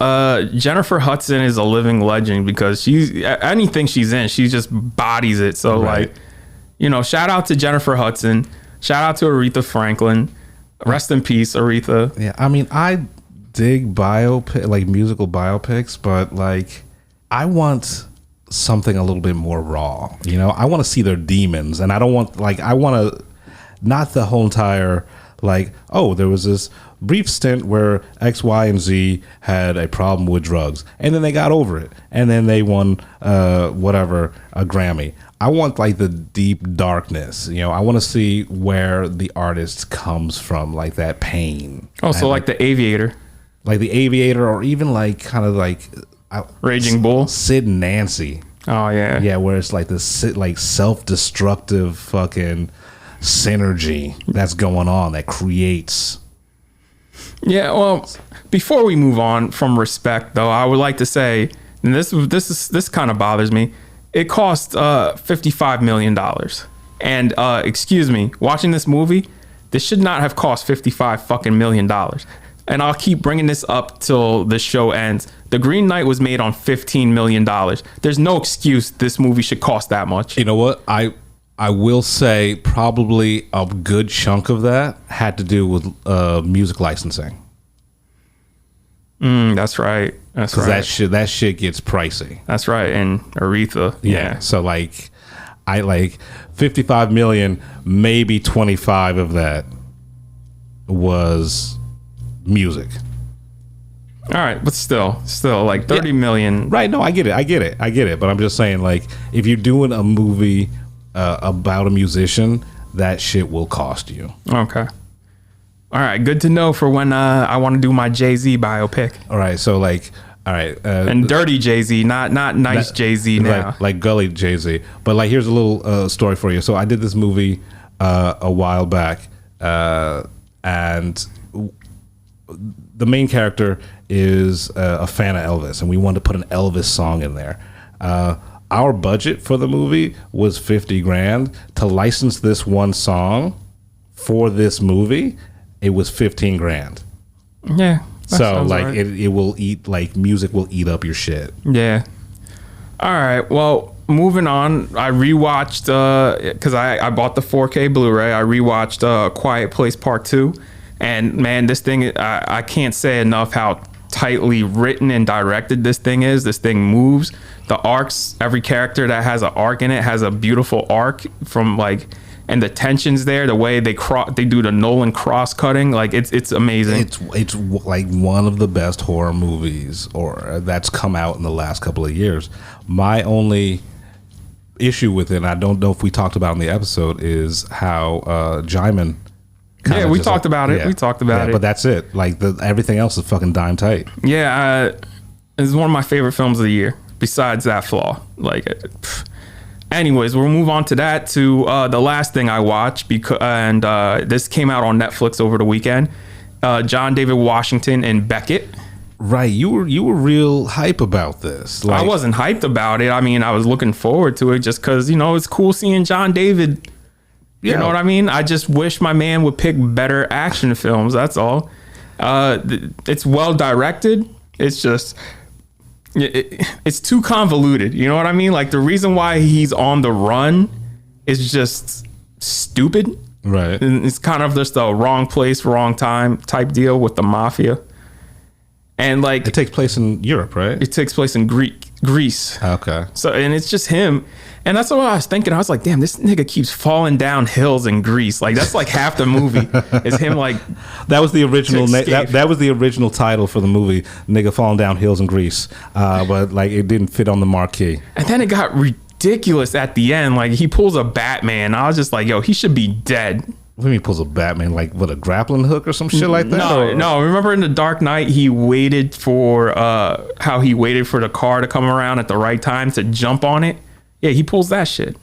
Jennifer Hudson is a living legend because anything she's in, she just bodies it. So like, shout out to Jennifer Hudson. Shout out to Aretha Franklin. Rest in peace, Aretha. Yeah, I mean, I dig musical biopics, but like, I want something a little bit more raw. I want to see their demons, and I don't want I want to not the whole entire like, oh, there was this brief stint where X, Y, and Z had a problem with drugs, and then they got over it, and then they won a Grammy. I want like the deep darkness, I want to see where the artist comes from, like that pain. Oh, so like The Aviator. Like The Aviator, or even like kind of like Raging Bull. Sid and Nancy. Oh yeah. Yeah, where it's like this like self-destructive fucking synergy that's going on that creates. Yeah, well, before we move on from Respect though, I would like to say, and this kind of bothers me, it cost $55 million. And excuse me, watching this movie, this should not have cost $55 fucking million. And I'll keep bringing this up till the show ends. The Green Knight was made on $15 million. There's no excuse this movie should cost that much. You know what? I will say probably a good chunk of that had to do with music licensing. That's right. That's right. That shit gets pricey. That's right. And Aretha. Yeah. So like, I like 55 million, maybe 25 of that was music. All right, but still like 30 million. Right. No, I get it. But I'm just saying, like, if you're doing a movie about a musician, that shit will cost you. Okay. All right, good to know for when I want to do my Jay-Z biopic. All right, so like, all right, and dirty Jay-Z, not nice Jay-Z now, like gully Jay-Z. But like, here's a little story for you. So I did this movie a while back, and the main character is a fan of Elvis, and we wanted to put an Elvis song in there. Our budget for the movie was $50,000 to license this one song for this movie. It was $15,000. Yeah. So like right. it will eat, like, music will eat up your shit. Yeah. All right. Well, moving on. I rewatched because I bought the 4K Blu-ray. I rewatched Quiet Place Part 2, and man, this thing I can't say enough how tightly written and directed this thing is. This thing moves. The arcs, every character that has an arc in it has a beautiful arc from like, and the tensions there, the way they do the Nolan cross cutting, like it's amazing. It's like one of the best horror movies that's come out in the last couple of years. My only issue with it, and I don't know if we talked about in the episode, is how Jaimin. Yeah, we talked about it. We talked about it. But that's it. Like everything else is fucking dime tight. Yeah, it's one of my favorite films of the year. Besides that flaw, like. Anyways, we'll move on to that to the last thing I watched and this came out on Netflix over the weekend. John David Washington and Beckett. Right, you were real hype about this. I wasn't hyped about it. I mean, I was looking forward to it just because it's cool seeing John David. You know what I mean? I just wish my man would pick better action films. That's all. It's well directed. It's just. It's too convoluted. You know what I mean? Like the reason why he's on the run is just stupid. Right. And it's kind of just a wrong place, wrong time type deal with the mafia. And like it takes place in Europe, right? It takes place in Greece. Okay. So and it's just him. And that's what I was thinking. I was like, damn, this nigga keeps falling down hills in Greece. Like that's like half the movie is him like. That was the original. That was the original title for the movie, "Nigga Falling Down Hills in Greece," but like it didn't fit on the marquee. And then it got ridiculous at the end. Like he pulls a Batman. I was just like, yo, he should be dead. What do you mean pulls a Batman? Like with a grappling hook or some shit like that? No. Remember in The Dark Knight, he waited for how he waited for the car to come around at the right time to jump on it. Yeah, he pulls that shit.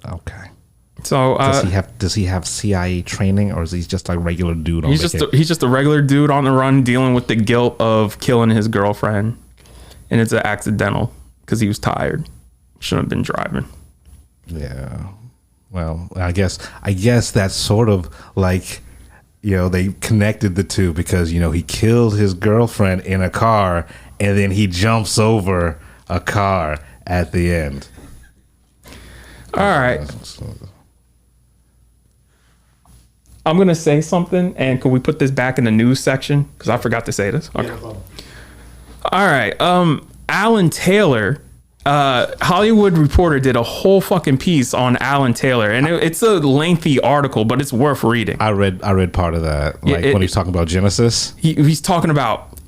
Okay. So does he have CIA training, or is he just a regular dude on vacation? He's just a regular dude on the run dealing with the guilt of killing his girlfriend, and it's an accidental because he was tired. Shouldn't have been driving. Yeah. Well, I guess that's sort of like, they connected the two because, he killed his girlfriend in a car and then he jumps over a car at the end. All right. I'm going to say something, and can we put this back in the news section? Because I forgot to say this. Okay. Yeah, all right. Alan Taylor... Hollywood Reporter did a whole fucking piece on Alan Taylor, and it's a lengthy article, but it's worth reading. I read part of that, when he's talking about Genesis. He's talking about,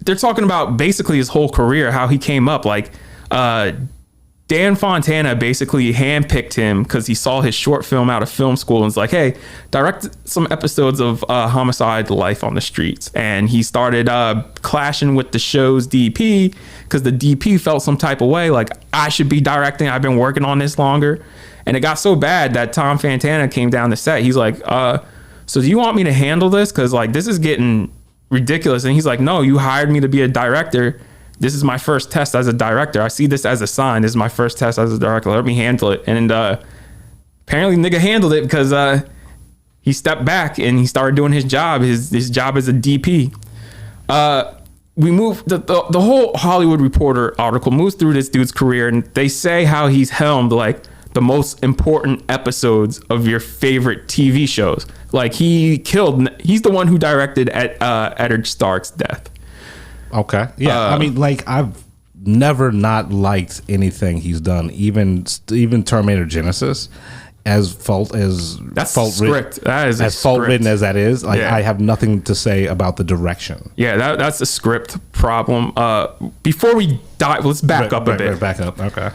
they're talking about basically his whole career, how he came up. Like, Dan Fontana basically handpicked him because he saw his short film out of film school and was like, hey, direct some episodes of Homicide: Life on the Streets. And he started clashing with the show's DP because the DP felt some type of way, like, I should be directing. I've been working on this longer. And it got so bad that Tom Fontana came down the set. He's like, so do you want me to handle this? Because, like, this is getting ridiculous. And he's like, no, you hired me to be a director. This is my first test as a director. I see this as a sign. This is my first test as a director. Let me handle it. And apparently nigga handled it because he stepped back and he started doing his job. His job as a DP. We move the whole Hollywood Reporter article moves through this dude's career, and they say how he's helmed like the most important episodes of your favorite TV shows. Like he's the one who directed Eddard Stark's death. Okay. Yeah. I've never not liked anything he's done, even Terminator Genesis, as fault written as that is. Like, yeah. I have nothing to say about the direction. Yeah, that's a script problem. Before we dive, let's back up a bit. Back up. Okay.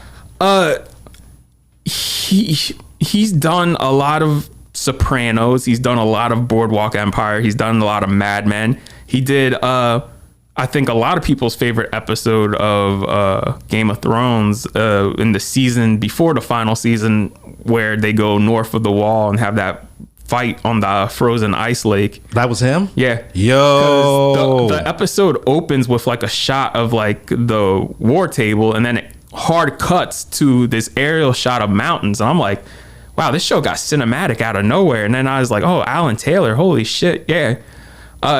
He's done a lot of Sopranos. He's done a lot of Boardwalk Empire. He's done a lot of Mad Men. He did. I think a lot of people's favorite episode of Game of Thrones in the season before the final season, where they go north of the wall and have that fight on the frozen ice lake. That was him? Yeah. Yo. The episode opens with like a shot of like the war table, and then it hard cuts to this aerial shot of mountains. And I'm like, wow, this show got cinematic out of nowhere. And then I was like, oh, Alan Taylor, holy shit. Yeah.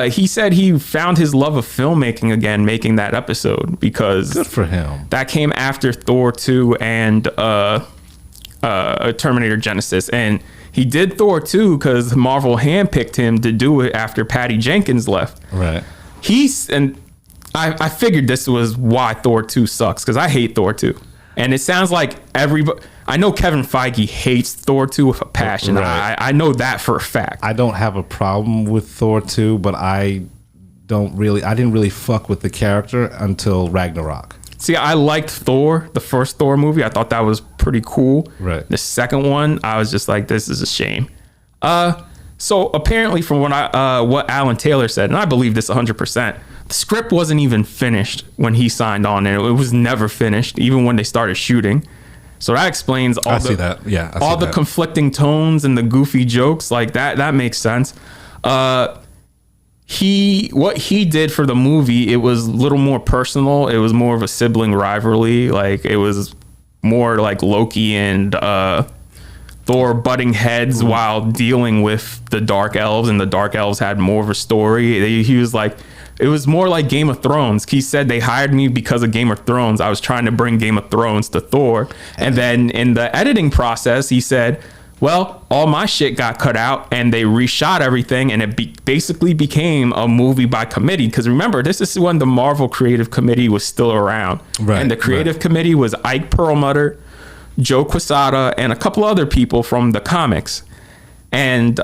He said he found his love of filmmaking again making that episode, because good for him. That came after Thor 2 and Terminator Genesis, and he did Thor 2 because Marvel handpicked him to do it after Patty Jenkins left. Right. I figured this was why Thor 2 sucks, because I hate Thor 2. And it sounds like everybody... I know Kevin Feige hates Thor 2 with a passion. Right. I know that for a fact. I don't have a problem with Thor 2, but I didn't really fuck with the character until Ragnarok. See, I liked Thor, the first Thor movie. I thought that was pretty cool. Right. The second one, I was just like, this is a shame. So apparently from what Alan Taylor said, and I believe this 100%, the script wasn't even finished when he signed on, and it was never finished, even when they started shooting. So that explains all the conflicting tones and the goofy jokes. Like that makes sense. What he did for the movie, it was a little more personal. It was more of a sibling rivalry. Like it was more like Loki and Thor butting heads while dealing with the Dark Elves, and the Dark Elves had more of a story. He was like, it was more like Game of Thrones. He said they hired me because of Game of Thrones. I was trying to bring Game of Thrones to Thor. And then in the editing process, he said, well, all my shit got cut out and they reshot everything, and it basically became a movie by committee. Because remember, this is when the Marvel Creative Committee was still around. Right, and the Creative Committee was Ike Perlmutter, Joe Quesada, and a couple other people from the comics. And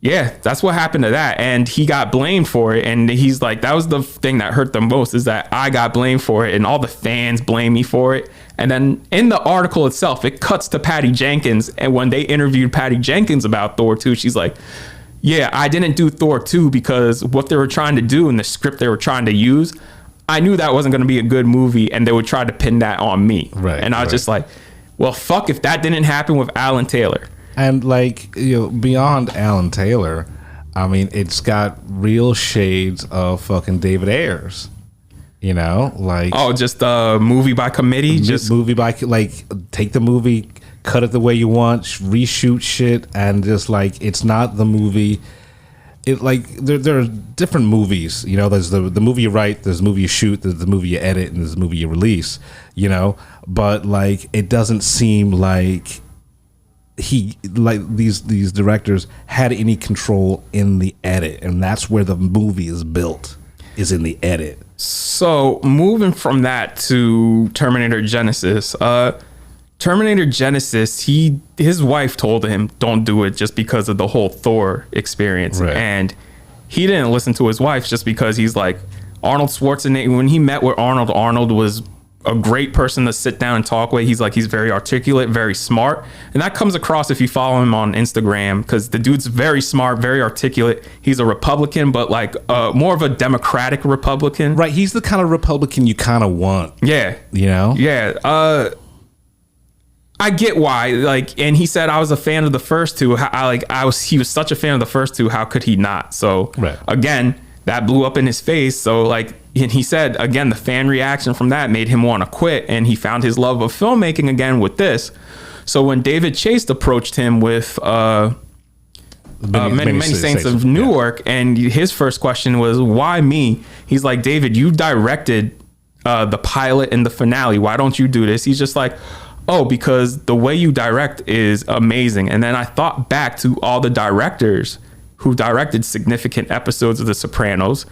yeah, that's what happened to that. And he got blamed for it. And he's like, that was the thing that hurt the most, is that I got blamed for it and all the fans blame me for it. And then in the article itself, it cuts to Patty Jenkins. And when they interviewed Patty Jenkins about Thor 2, she's like, yeah, I didn't do Thor 2 because what they were trying to do in the script they were trying to use, I knew that wasn't going to be a good movie, and they would try to pin that on me. Right. And I was just like, well, fuck if that didn't happen with Alan Taylor. And like, beyond Alan Taylor, I mean, it's got real shades of fucking David Ayers. Like, oh, just a movie by committee, just movie by, like, take the movie, cut it the way you want, reshoot shit, and just like, it's not the movie. It like there are different movies. There's the movie you write, there's the movie you shoot, there's the movie you edit, and there's the movie you release. But like, it doesn't seem like these directors had any control in the edit, and that's where the movie is built, is in the edit. So moving from that to Terminator Genesis, his wife told him don't do it just because of the whole Thor experience. Right. And he didn't listen to his wife just because he's like, Arnold Schwarzenegger, when he met with Arnold was a great person to sit down and talk with. He's very articulate, very smart. And that comes across if you follow him on Instagram, because the dude's very smart, very articulate. He's a Republican, but like more of a Democratic Republican. Right. He's the kind of Republican you kind of want. Yeah. Yeah. I get why. Like, and he said, I was a fan of the first two. He was such a fan of the first two. How could he not? So again, that blew up in his face. So like, and he said, again, the fan reaction from that made him want to quit. And he found his love of filmmaking again with this. So when David Chase approached him with Many Saints of Newark, and his first question was, why me? He's like, David, you directed the pilot and the finale. Why don't you do this? He's just like, oh, because the way you direct is amazing. And then I thought back to all the directors who directed significant episodes of The Sopranos.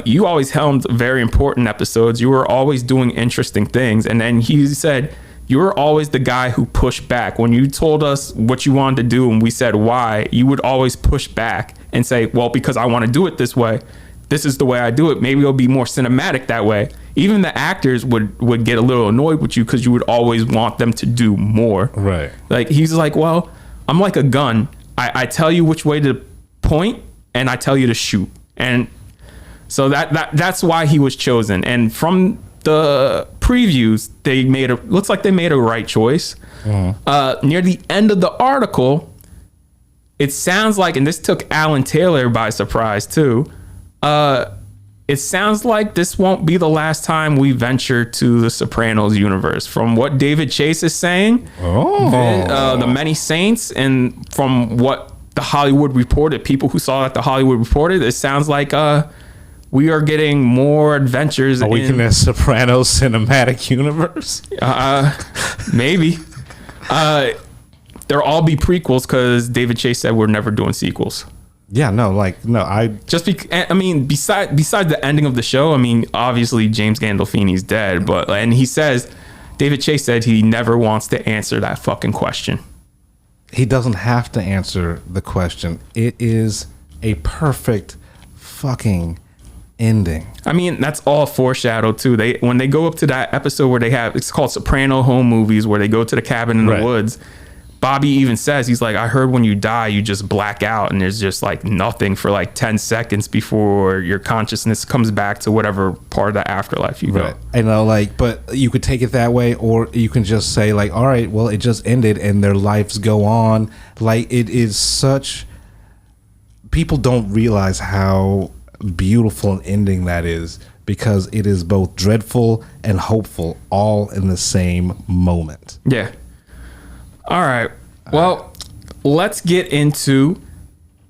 You always helmed very important episodes. You were always doing interesting things. And then he said, you were always the guy who pushed back. When you told us what you wanted to do and we said why, you would always push back and say, well, because I want to do it this way. This is the way I do it. Maybe it'll be more cinematic that way. Even the actors would get a little annoyed with you because you would always want them to do more. Right. Like, he's like, well, I'm like a gun. I tell you which way to point and I tell you to shoot. And so that's why he was chosen. And from the previews, looks like they made a right choice. Near the end of the article, it sounds like, and this took Alan Taylor by surprise too, it sounds like this won't be the last time we venture to the Sopranos universe. From what David Chase is saying, the Many Saints, and from what the Hollywood Reporter, people who saw it at the Hollywood Reporter, it sounds like we are getting more adventures. Are we in the Sopranos cinematic universe? Maybe. There'll all be prequels because David Chase said we're never doing sequels. Yeah, no, I mean, besides the ending of the show, I mean, obviously James Gandolfini's dead, and he says, David Chase said he never wants to answer that fucking question. He doesn't have to answer the question. It is a perfect fucking ending. I mean, that's all foreshadowed too. When they go up to that episode where it's called Soprano Home Movies, where they go to the cabin in the woods. Bobby even says, he's like, I heard when you die, you just black out and there's just like nothing for like 10 seconds before your consciousness comes back to whatever part of the afterlife you go. I know, but you could take it that way, or you can just say like, all right, well, it just ended and their lives go on. Like, it is such, people don't realize how beautiful an ending that is, because it is both dreadful and hopeful all in the same moment. Yeah. All right. Well, let's get into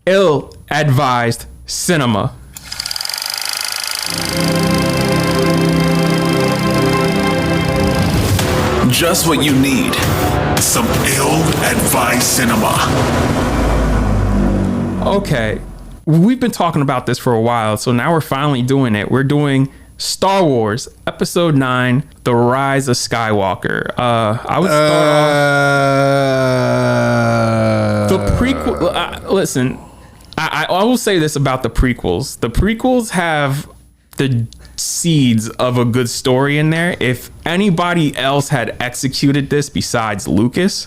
ill-advised cinema. Just what you need. Some ill-advised cinema. Okay. We've been talking about this for a while, so now we're finally doing it. We're doing Star Wars Episode 9, The Rise of Skywalker. I would start off the prequel. Listen, I will say this about the prequels. The prequels have the seeds of a good story in there. If anybody else had executed this besides Lucas,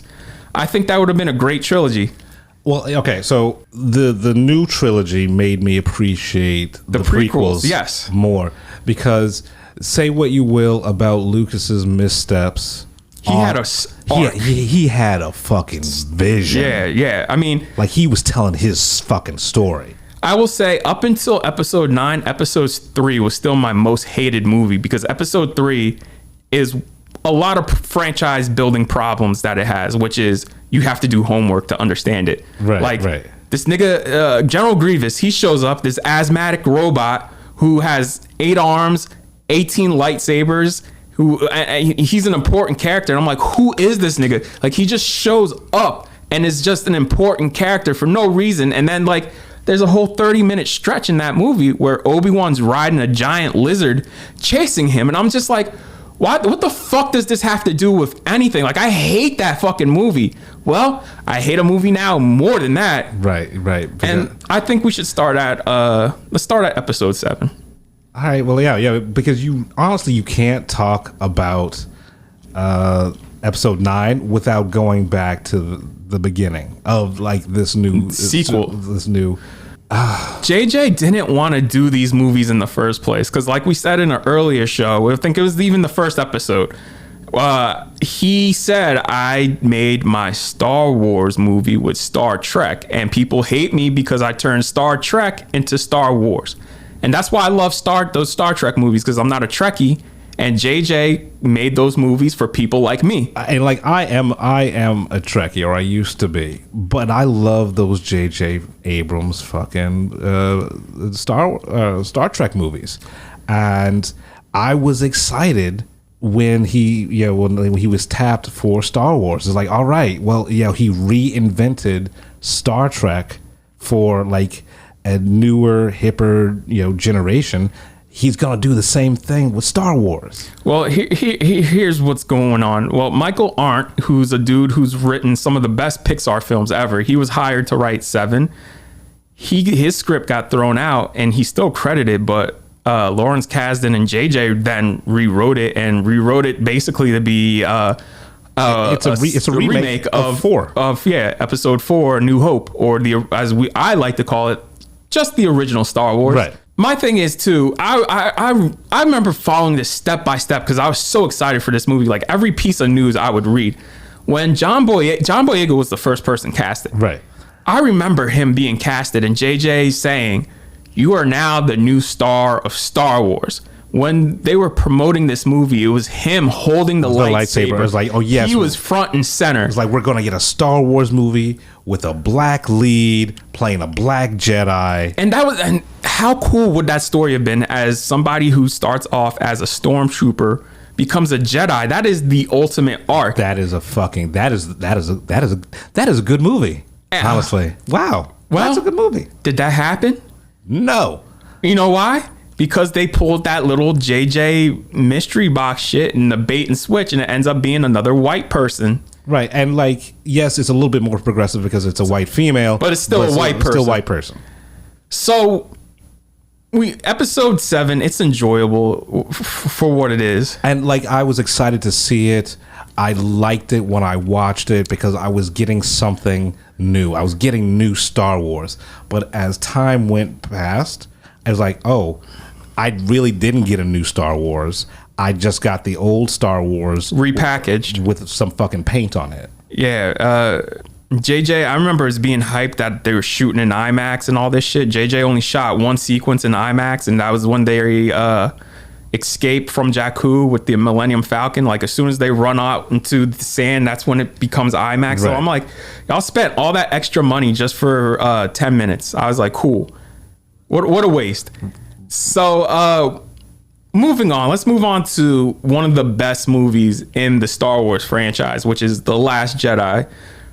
I think that would have been a great trilogy. Well, okay, so the new trilogy made me appreciate the prequels yes, more, because say what you will about Lucas's missteps, he had a fucking vision. Yeah. I mean, like, he was telling his fucking story. I will say up until Episode 9, Episode 3 was still my most hated movie, because Episode 3 is a lot of franchise building problems that it has, which is you have to do homework to understand it. Right. This nigga, General Grievous, he shows up, this asthmatic robot who has 8 arms, 18 lightsabers, he's an important character. And I'm like, who is this nigga? Like, he just shows up and is just an important character for no reason. And then, like, there's a whole 30-minute stretch in that movie where Obi-Wan's riding a giant lizard chasing him. And I'm just like, what the fuck does this have to do with anything? Like, I hate that fucking movie. Well, I hate a movie now more than that. Right. And I think we should start at let's start at Episode 7. All right. Well, yeah, because you can't talk about Episode 9 without going back to the beginning of like this new sequel. JJ didn't want to do these movies in the first place because, like we said in an earlier show, I think it was even the first episode, he said, I made my Star Wars movie with Star Trek, and people hate me because I turned Star Trek into Star Wars. And that's why I love those Star Trek movies, because I'm not a Trekkie, and JJ made those movies for people like me. And like, I am a Trekkie, or I used to be, but I love those J.J. Abrams fucking Star Trek movies, and I was excited when he was tapped for Star Wars. It's like, all right, well, he reinvented Star Trek for like a newer, hipper, generation. He's going to do the same thing with Star Wars. Well, here's what's going on. Well, Michael Arndt, who's a dude who's written some of the best Pixar films ever, he was hired to write 7. His script got thrown out, and he's still credited, but Lawrence Kasdan and JJ then rewrote it basically to be it's a remake of 4. Episode 4, New Hope, or I like to call it, just the original Star Wars. Right. My thing is too, I remember following this step by step because I was so excited for this movie. Like, every piece of news I would read. When John Boyega was the first person casted. Right. I remember him being casted and JJ saying, "You are now the new star of Star Wars." When they were promoting this movie, it was him holding the lightsaber. It was like, oh yes, he was front and center. It's like, we're going to get a Star Wars movie with a black lead playing a black Jedi. And how cool would that story have been as somebody who starts off as a stormtrooper, becomes a Jedi. That is the ultimate arc. That is a good movie. Honestly, wow. Well, that's a good movie. Did that happen? No. You know why? Because they pulled that little JJ mystery box shit and the bait and switch, and it ends up being another white person. Right, and like, yes, it's a little bit more progressive because it's a white female, but it's still a white person. Still a white person. So, episode 7, it's enjoyable for what it is, and like, I was excited to see it. I liked it when I watched it because I was getting something new. I was getting new Star Wars, but as time went past, I was like, oh, I really didn't get a new Star Wars. I just got the old Star Wars repackaged with some fucking paint on it. Yeah. JJ, I remember as being hyped that they were shooting in IMAX and all this shit. JJ only shot one sequence in IMAX, and that was when they escape from Jakku with the Millennium Falcon. Like, as soon as they run out into the sand, that's when it becomes IMAX. Right. So I'm like, y'all spent all that extra money just for 10 minutes. I was like, cool. What a waste. So, moving on, let's move on to one of the best movies in the Star Wars franchise, which is The Last Jedi.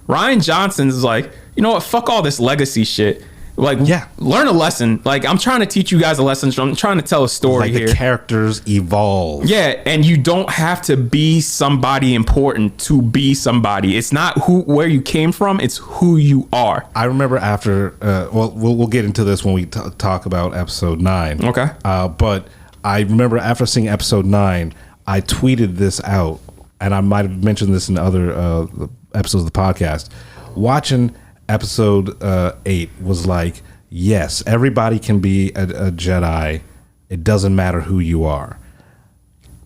Rian Johnson's like, you know what? Fuck all this legacy shit. Like, yeah, learn a lesson. Like, I'm trying to teach you guys a lesson. I'm trying to tell a story like here. The characters evolve. Yeah, and you don't have to be somebody important to be somebody. It's not where you came from. It's who you are. I remember after, we'll get into this when we talk about episode 9. Okay. But I remember after seeing episode 9, I tweeted this out, and I might have mentioned this in other episodes of the podcast. Watching episode 8 was like, yes, everybody can be a Jedi. It doesn't matter who you are.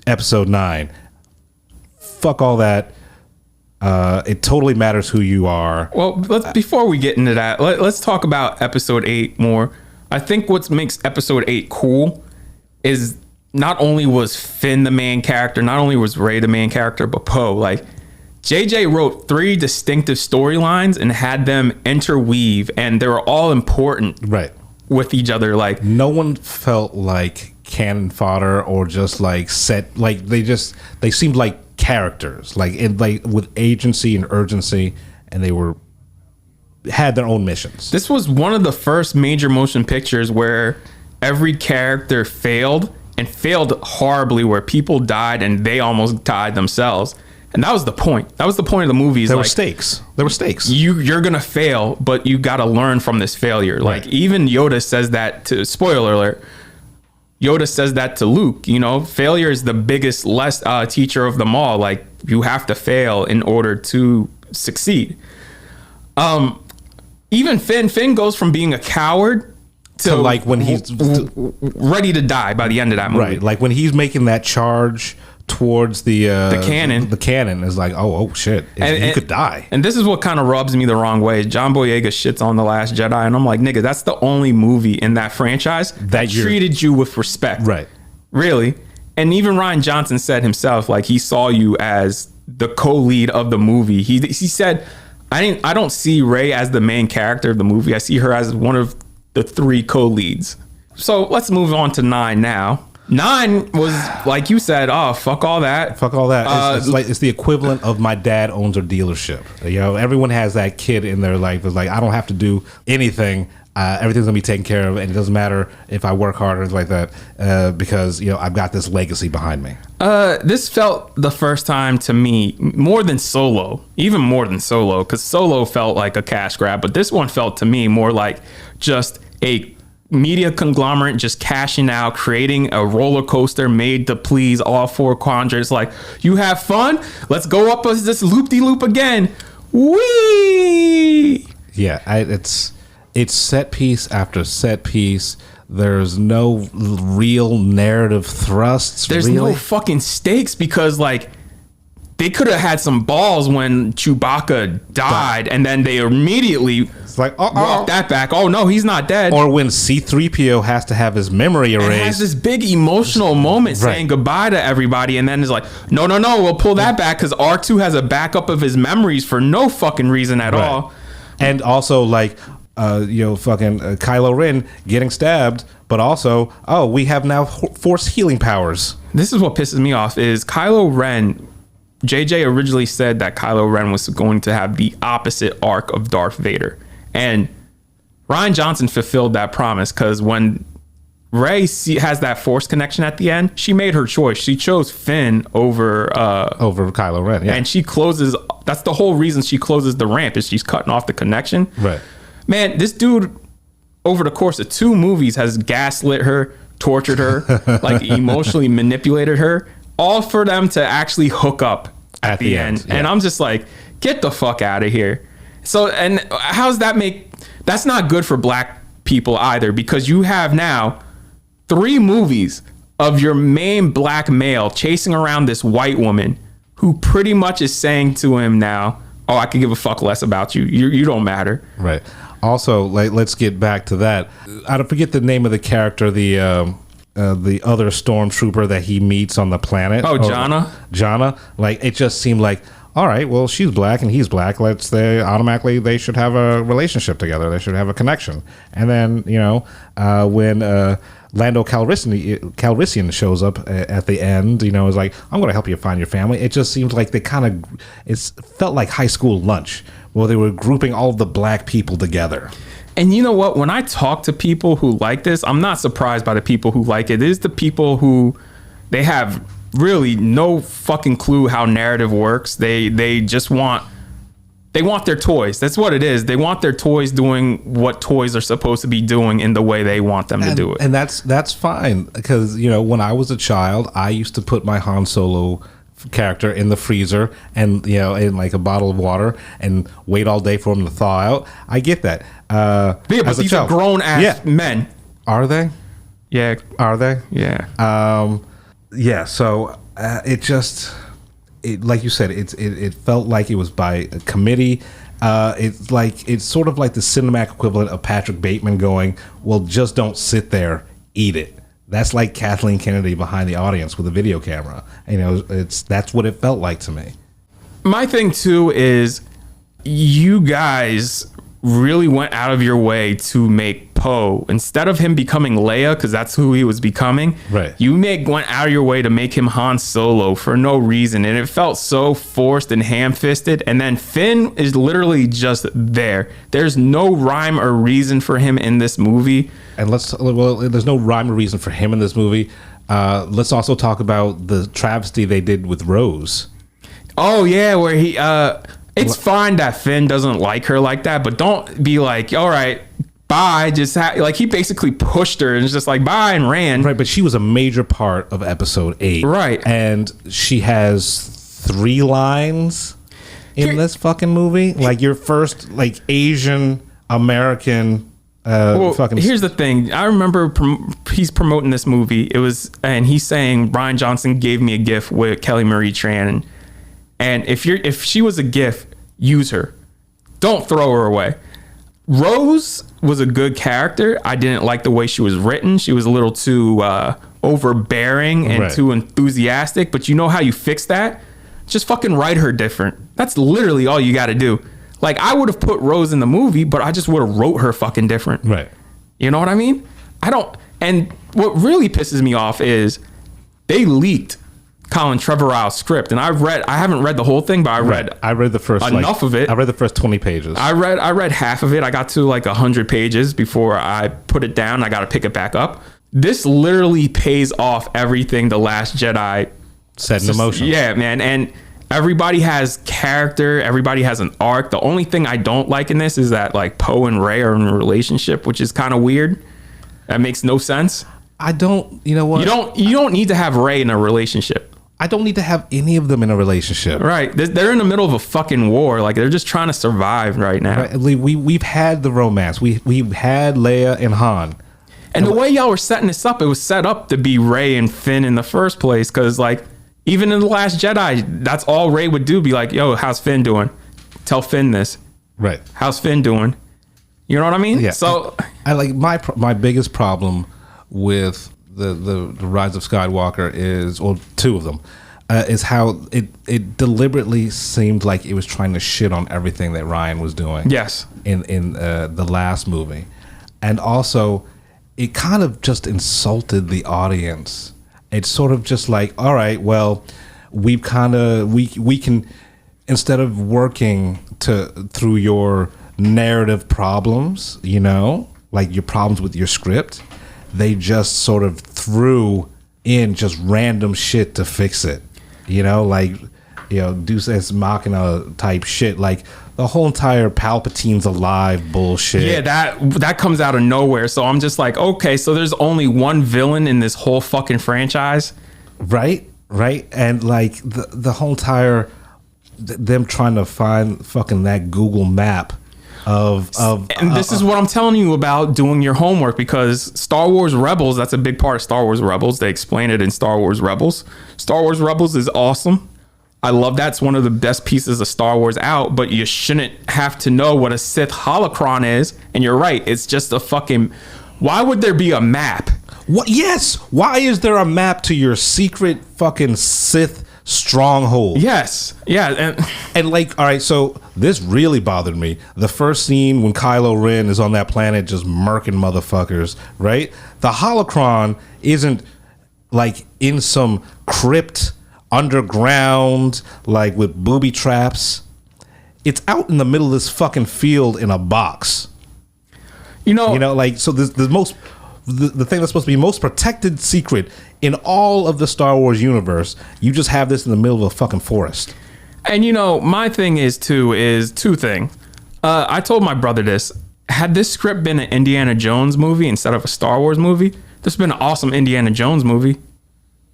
Episode 9, fuck all that. It totally matters who you are. Well, before we get into that, let's talk about episode 8 more. I think what makes episode 8 cool is not only was Finn the main character, not only was Rey the main character, but Poe. Like, JJ wrote 3 distinctive storylines and had them interweave, and they were all important, right, with each other. Like, no one felt like cannon fodder or just like set. Like, they seemed like characters, like with agency and urgency, and they had their own missions. This was one of the first major motion pictures where every character failed, and failed horribly, where people died and they almost died themselves. And that was the point. That was the point of the movies. There were stakes. You're going to fail, but you got to learn from this failure. Right. Like, even Yoda says that to, spoiler alert, Yoda says that to Luke. You know, failure is the biggest teacher of them all. Like, you have to fail in order to succeed. Even Finn goes from being a coward to like when he's ready to die by the end of that movie. Right. Like, when he's making that charge towards the cannon. The cannon is like, oh shit, he could die. And this is what kind of rubs me the wrong way. John Boyega shits on The Last Jedi, and I'm like, nigga, that's the only movie in that franchise that treated you with respect. Right. Really. And even Rian Johnson said himself, like, he saw you as the co-lead of the movie. He said, I don't see Rey as the main character of the movie. I see her as one of the 3 co-leads. So let's move on to 9 now. 9 was, like you said, oh, fuck all that. Fuck all that. It's the equivalent of my dad owns a dealership. You know, everyone has that kid in their life that's like, I don't have to do anything. Everything's gonna be taken care of, and it doesn't matter if I work hard or anything like that, because, you know, I've got this legacy behind me. This felt the first time to me more than Solo, even more than Solo, because Solo felt like a cash grab, but this one felt to me more like just a media conglomerate just cashing out, creating a roller coaster made to please all 4 quadrants. Like, you have fun? Let's go up this loop-de-loop again. Whee! Yeah, it's set piece after set piece. There's no real narrative thrusts. There's no fucking stakes, because, like, they could have had some balls when Chewbacca died, and then they immediately walked that back. Oh no, he's not dead. Or when C-3PO has to have his memory erased. It has this big emotional moment saying goodbye to everybody, and then it's like, no, we'll pull that back because R2 has a backup of his memories for no fucking reason at all. And also, like, fucking Kylo Ren getting stabbed, but also, oh, we have now force healing powers. This is what pisses me off is Kylo Ren. JJ originally said that Kylo Ren was going to have the opposite arc of Darth Vader. And Rian Johnson fulfilled that promise because when Rey has that force connection at the end, she made her choice. She chose Finn over Kylo Ren, yeah. And she closes, that's the whole reason she closes the ramp is she's cutting off the connection. Right. Man, this dude, over the course of 2 movies, has gaslit her, tortured her, like emotionally manipulated her, all for them to actually hook up at the end. Yeah. And I'm just like, get the fuck out of here. So, and how's that that's not good for black people either, because you have now 3 movies of your main black male chasing around this white woman who pretty much is saying to him now, oh, I could give a fuck less about you. You don't matter. Right. Also, let's get back to that. I don't forget the name of the character, the other stormtrooper that he meets on the planet. Oh, Jana. Like, it just seemed like, all right, well, she's black and he's black. They should have a relationship together. They should have a connection. And then, when Lando Calrissian shows up at the end, is like, I'm going to help you find your family. It just seems like it felt like high school lunch where they were grouping all of the black people together. And you know what? When I talk to people who like this, I'm not surprised by the people who like it. It is the people who they have really no fucking clue how narrative works. They just want their toys. That's what it is. They want their toys doing what toys are supposed to be doing in the way they want them to do it. And that's fine, because when I was a child, I used to put my Han Solo character in the freezer and in like a bottle of water and wait all day for him to thaw out. I get that. Yeah, but these are grown ass men. Are they? Yeah. Are they? Yeah. Yeah. So it like you said, it felt like it was by a committee. It's sort of like the cinematic equivalent of Patrick Bateman going, well, just don't sit there, eat it. That's like Kathleen Kennedy behind the audience with a video camera. That's what it felt like to me. My thing too is you guys really went out of your way to make Poe, instead of him becoming Leia, because that's who he was becoming. Right. You went out of your way to make him Han Solo for no reason, and it felt so forced and ham-fisted. And then Finn is literally just there. There's no rhyme or reason for him in this movie. And there's no rhyme or reason for him in this movie. Let's also talk about the travesty they did with Rose. Oh yeah, where he it's fine that Finn doesn't like her like that, but don't be like, all right, bye. Just he basically pushed her and just like bye and ran. Right, but she was a major part of episode 8. Right. And she has 3 lines in this fucking movie. Like your first Asian American here's the thing. I remember he's promoting this movie. And he's saying Rian Johnson gave me a gift with Kelly Marie Tran, and if she was a gift, use her. Don't throw her away. Rose was a good character. I didn't like the way she was written. She was a little too overbearing and too enthusiastic. But you know how you fix that? Just fucking write her different. That's literally all you got to do. Like, I would have put Rose in the movie, but I just would have wrote her fucking different. Right. You know what I mean? And what really pisses me off is they leaked Colin Trevorrow's script. And I haven't read the whole thing, but I read the first enough of it. I read the first 20 pages. I read half of it. I got to 100 pages before I put it down. I got to pick it back up. This literally pays off everything The Last Jedi set in motion. Yeah, man. And everybody has character. Everybody has an arc. The only thing I don't like in this is that Poe and Rey are in a relationship, which is kind of weird. That makes no sense. I don't, you know what? You don't need to have Rey in a relationship. I don't need to have any of them in a relationship. Right. They're in the middle of a fucking war. They're just trying to survive right now. Right. We've had the romance. We've had Leia and Han. And the way y'all were setting this up, it was set up to be Rey and Finn in the first place. Because even in The Last Jedi, that's all Rey would do. Be like, yo, how's Finn doing? Tell Finn this. Right. How's Finn doing? You know what I mean? Yeah. So I my biggest problem with the Rise of Skywalker is, 2 of them. is how it deliberately seemed like it was trying to shit on everything that Ryan was doing. Yes. In the last movie, and also it kind of just insulted the audience. It's sort of just like, all right, well, we can, instead of working through your narrative problems, you know, like your problems with your script, they just sort of threw in just random shit to fix it, you know, like, you know, Deus Ex Machina type shit, like the whole entire Palpatine's alive bullshit. Yeah, that comes out of nowhere. So I'm just like, okay, so there's only one villain in this whole fucking franchise, right? And like the whole entire them trying to find fucking that Google map of and this is what I'm telling you about doing your homework, because Star Wars Rebels, that's a big part of Star Wars Rebels. They explain it in Star Wars Rebels. Star Wars Rebels is awesome. I love that. It's one of the best pieces of Star Wars out, but you shouldn't have to know what a Sith holocron is. And you're right. It's just a fucking... Why would there be a map? What? Yes. Why is there a map to your secret fucking Sith stronghold? Yes. Yeah. And like, all right, so this really bothered me. The first scene when Kylo Ren is on that planet just murking motherfuckers, right? The holocron isn't like in some crypt underground, like with booby traps. It's out in the middle of this fucking field in a box. You know, like, so the thing that's supposed to be most protected secret in all of the Star Wars universe, you just have this in the middle of a fucking forest. And you know, my thing is two things. I told my brother this. Had this script been an Indiana Jones movie instead of a Star Wars movie, this would been an awesome Indiana Jones movie.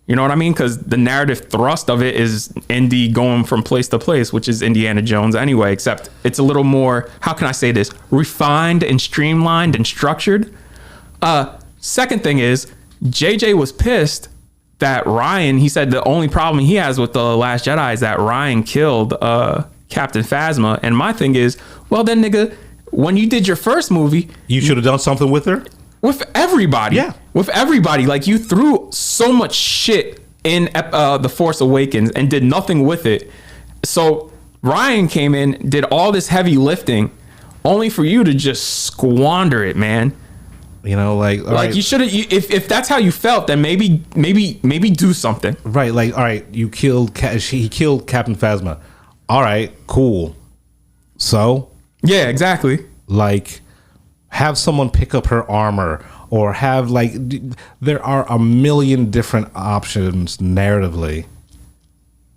You know what I mean? Because the narrative thrust of it is Indy going from place to place, which is Indiana Jones anyway, except it's a little more, how can I say this, refined and streamlined and structured. Second thing is, JJ was pissed that Ryan, he said the only problem he has with The Last Jedi is that Ryan killed Captain Phasma. And my thing is, well then, nigga, when you did your first movie... You should have done something with her? With everybody. Yeah. With everybody. Like, you threw so much shit in The Force Awakens and did nothing with it. So Ryan came in, did all this heavy lifting, only for you to just squander it, man. You know, like... Like, you should have... If that's how you felt, then maybe do something. Right, like, all right, he killed Captain Phasma. All right, cool. So? Yeah, exactly. Like... have someone pick up her armor, or have like, there are a million different options narratively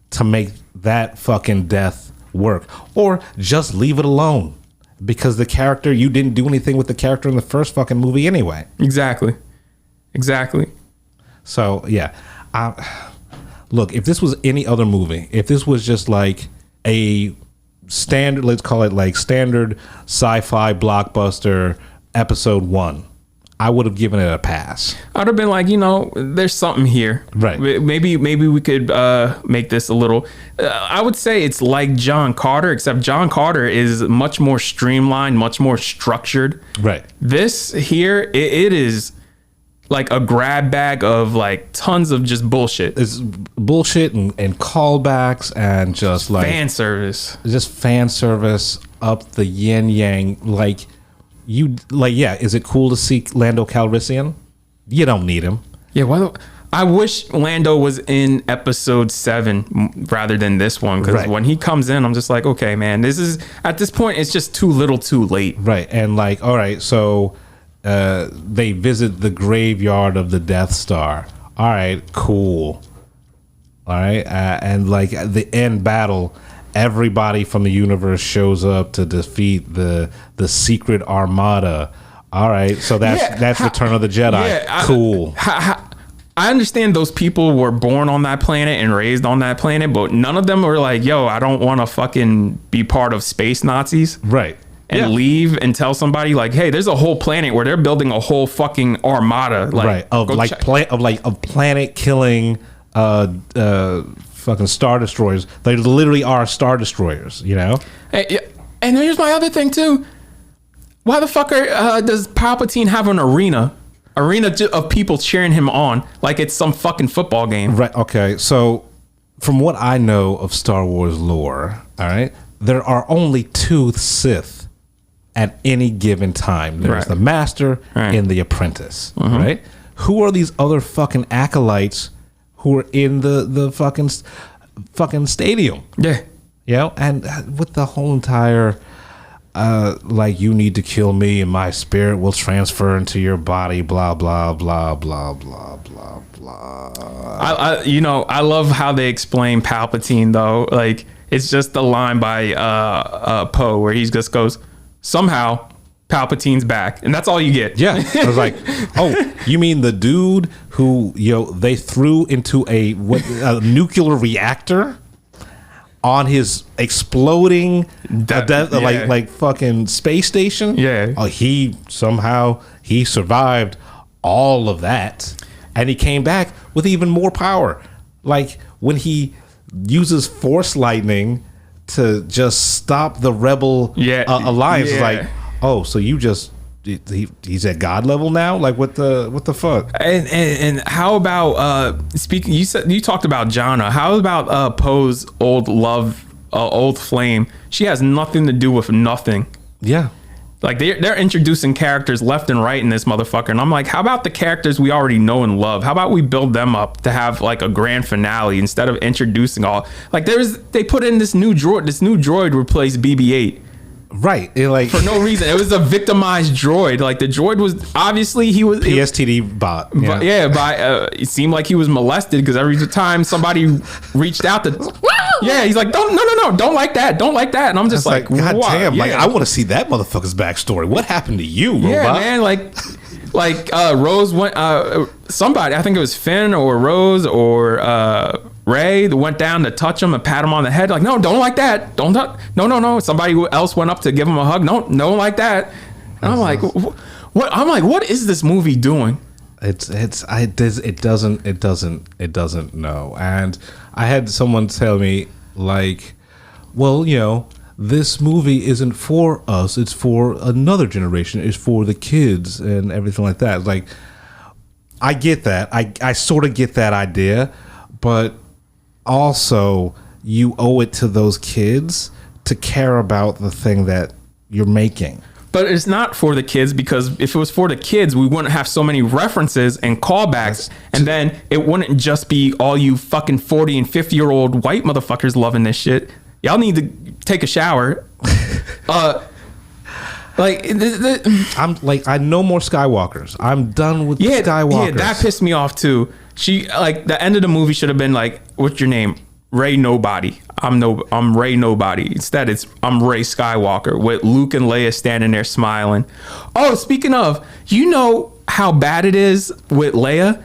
to make that fucking death work, or just leave it alone because the character, you didn't do anything with the character in the first fucking movie anyway. Exactly. So yeah, look, if this was any other movie, if this was just like a standard, let's call it like standard sci-fi blockbuster episode 1, I would have given it a pass. I'd have been like, you know, there's something here. Right. Maybe we could make this a little, I would say it's like John Carter, except John Carter is much more streamlined, much more structured. Right. This here, it is like a grab bag of like tons of just bullshit. It's bullshit and callbacks and just like fan service. Just fan service up the yin yang. Like, you like, yeah, is it cool to see Lando Calrissian? You don't need him. Yeah, I wish Lando was in episode 7 rather than this one, because when he comes in, I'm just like, okay, man, this is, at this point, it's just too little too late. Right. And like, all right, so they visit the graveyard of the Death Star. All right, cool. All right, and like the end battle, everybody from the universe shows up to defeat the secret armada. All right, so that's Return of the Jedi. Yeah, cool. I understand those people were born on that planet and raised on that planet, but none of them were like, yo, I don't want to fucking be part of space Nazis. Right. And leave and tell somebody like, hey, there's a whole planet where they're building a whole fucking armada. Like, right. Of planet killing fucking Star Destroyers. They literally are Star Destroyers, you know? And here's my other thing too. Why the fuck does Palpatine have an arena of people cheering him on like it's some fucking football game? Right. Okay. So from what I know of Star Wars lore, all right, there are only 2 Sith at any given time. There's the Master and the Apprentice, right? Who are these other fucking acolytes who are in the fucking stadium? Yeah. You know, and with the whole entire like, you need to kill me and my spirit will transfer into your body, blah blah blah blah blah blah blah. I love how they explain Palpatine though. Like, it's just the line by Poe where he just goes, somehow Palpatine's back, and that's all you get. Yeah, I was like, oh, you mean the dude who, you know, they threw into a nuclear reactor on his exploding like fucking space station? Yeah. He survived all of that, and he came back with even more power. Like, when he uses Force lightning to just stop the rebel alliance, like, oh, so you just he's at God level now? Like, what the fuck? And how about speaking? You talked about Jana. How about Poe's old love, old flame? She has nothing to do with nothing. Yeah. Like, they're introducing characters left and right in this motherfucker, and I'm like, how about the characters we already know and love? How about we build them up to have like a grand finale instead of introducing all? Like, they put in this new droid. This new droid replaced BB-8. Right, for no reason. It was a victimized droid. Like, the droid was obviously PSTD bot. Yeah, it seemed like he was molested because every time somebody reached out to, he's like, no, don't like that, and I'm just like, God what? damn, like, I want to see that motherfucker's backstory. What happened to you, robot? Yeah, man, like Rose went. Somebody, I think it was Finn or Rose or Ray, went down to touch him and pat him on the head. Like, no, don't like that. Don't touch. No. Somebody else went up to give him a hug. No, don't like that. And I'm like, what? I'm like, what is this movie doing? It doesn't know. And I had someone tell me, like, well, you know, this movie isn't for us. It's for another generation. It's for the kids and everything like that. Like, I get that. I sort of get that idea, but also you owe it to those kids to care about the thing that you're making. But it's not for the kids, because if it was for the kids, we wouldn't have so many references and callbacks, and then it wouldn't just be all you fucking 40 and 50-year-old white motherfuckers loving this shit. Y'all need to take a shower. I'm like, I no more Skywalkers. I'm done with Skywalkers. Yeah, that pissed me off too. She, like, the end of the movie should have been like, what's your name? Ray Nobody. I'm Ray Nobody. Instead, it's I'm Ray Skywalker, with Luke and Leia standing there smiling. Oh, speaking of, you know how bad it is with Leia?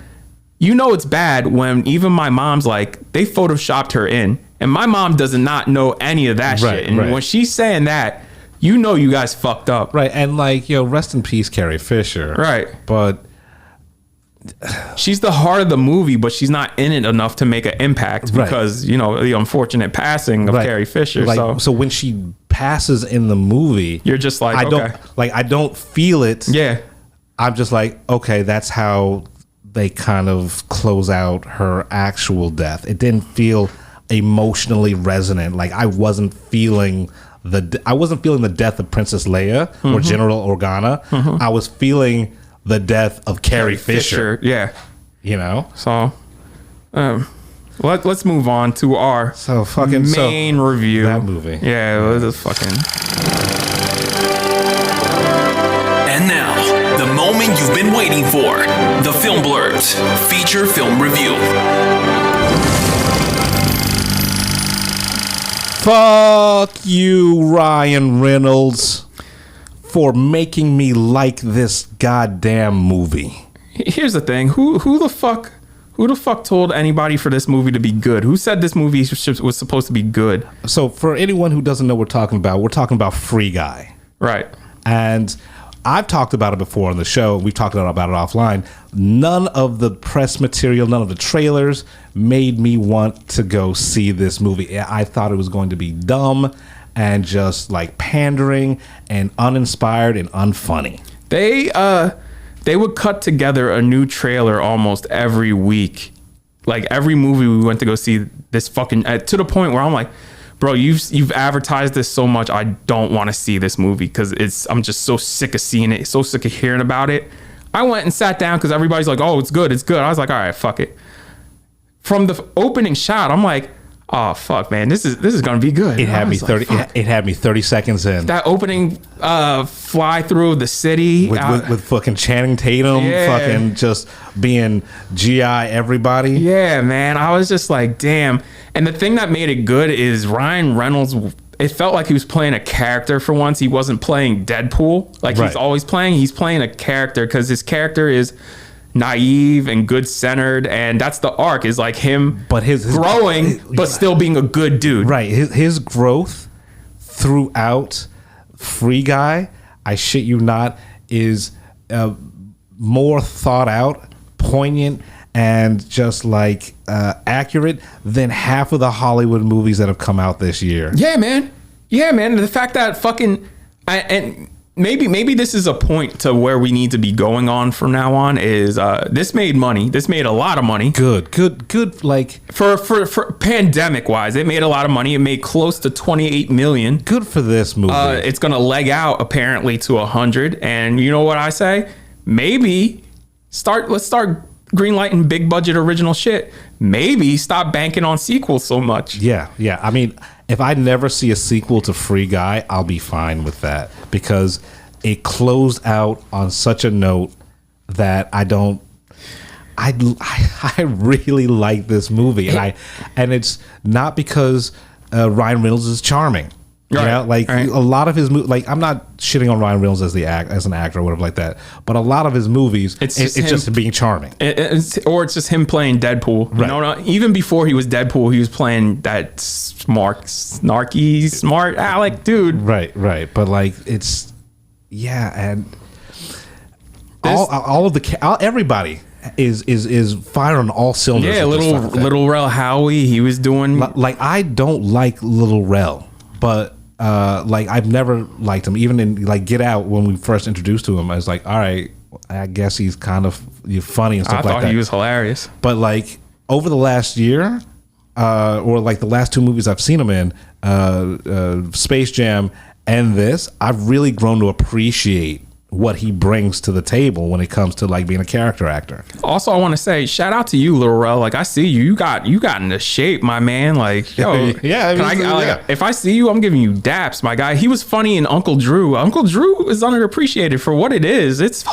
You know it's bad when even my mom's like, they photoshopped her in. And my mom does not know any of that shit. And when she's saying that, you know you guys fucked up. Right. And, like, you know, rest in peace, Carrie Fisher. Right. But she's the heart of the movie, but she's not in it enough to make an impact because, you know, the unfortunate passing of Carrie Fisher. Like, so when she passes in the movie, you're just like, I don't feel it. Yeah. I'm just like, okay, that's how they kind of close out her actual death. It didn't feel emotionally resonant. Like, I wasn't feeling the death of Princess Leia or General Organa. I was feeling the death of Carrie Fisher. Yeah. You know? So, let's move on to our main review. That movie. Yeah, it was fucking. And now, the moment you've been waiting for. The Film Blurbs feature film review. Fuck you, Ryan Reynolds, for making me like this goddamn movie. Here's the thing. Who the fuck told anybody for this movie to be good? Who said this movie was supposed to be good? So for anyone who doesn't know what we're talking about Free Guy. Right. And I've talked about it before on the show. We've talked about it offline. None of the press material, none of the trailers made me want to go see this movie. I thought it was going to be dumb and just like pandering and uninspired and unfunny. They would cut together a new trailer almost every week. Like every movie we went to go see, this fucking to the point where I'm like, bro, you've advertised this so much. I don't want to see this movie because I'm just so sick of seeing it, so sick of hearing about it. I went and sat down because everybody's like, oh, it's good. I was like, all right, fuck it. From the opening shot, I'm like, oh fuck, man, this is gonna be good. It had me 30. It had me 30 seconds in. That opening fly through the city with fucking Channing Tatum, fucking just being GI everybody. Yeah, man, I was just like, damn. And the thing that made it good is Ryan Reynolds. It felt like he was playing a character for once. He wasn't playing Deadpool like he's always playing. He's playing a character because his character is naive and good centered, and that's the arc, is like him his growing but still being a good dude. Right. His growth throughout Free Guy, I shit you not, is more thought out, poignant, and just like accurate than half of the Hollywood movies that have come out this year. Yeah, man. The fact that fucking and maybe this is a point to where we need to be going on from now on is this made money. This made a lot of money. Good. Like for pandemic wise, it made a lot of money. It made close to 28 million. Good for this movie. It's going to leg out apparently to 100. And you know what I say? Maybe let's start greenlighting big budget original shit. Maybe stop banking on sequels so much. Yeah. I mean, if I never see a sequel to Free Guy, I'll be fine with that because it closed out on such a note that I really like this movie, and it's not because Ryan Reynolds is charming. Right. A lot of his movies, like I'm not shitting on Ryan Reynolds as an actor or whatever like that, but a lot of his movies, it's just being charming. It's just him playing Deadpool. Right. You know, even before he was Deadpool, he was playing that smart Alec dude. Right. But like it's and everybody is firing on all cylinders. Yeah, little Rel Howie, he was doing like I don't like Little Rel, but like I've never liked him. Even in like Get Out, when we first introduced to him, I was like, all right, I guess he's kind of funny and stuff like that. I thought he was hilarious. But like over the last year, or like the last two movies I've seen him in, Space Jam and this, I've really grown to appreciate what he brings to the table when it comes to like being a character actor. Also, I want to say shout out to you, Lil Rel. Like I see you got into shape, my man. Like yo, if I see you, I'm giving you daps, my guy. He was funny in Uncle Drew. Uncle Drew is underappreciated for what it is. It's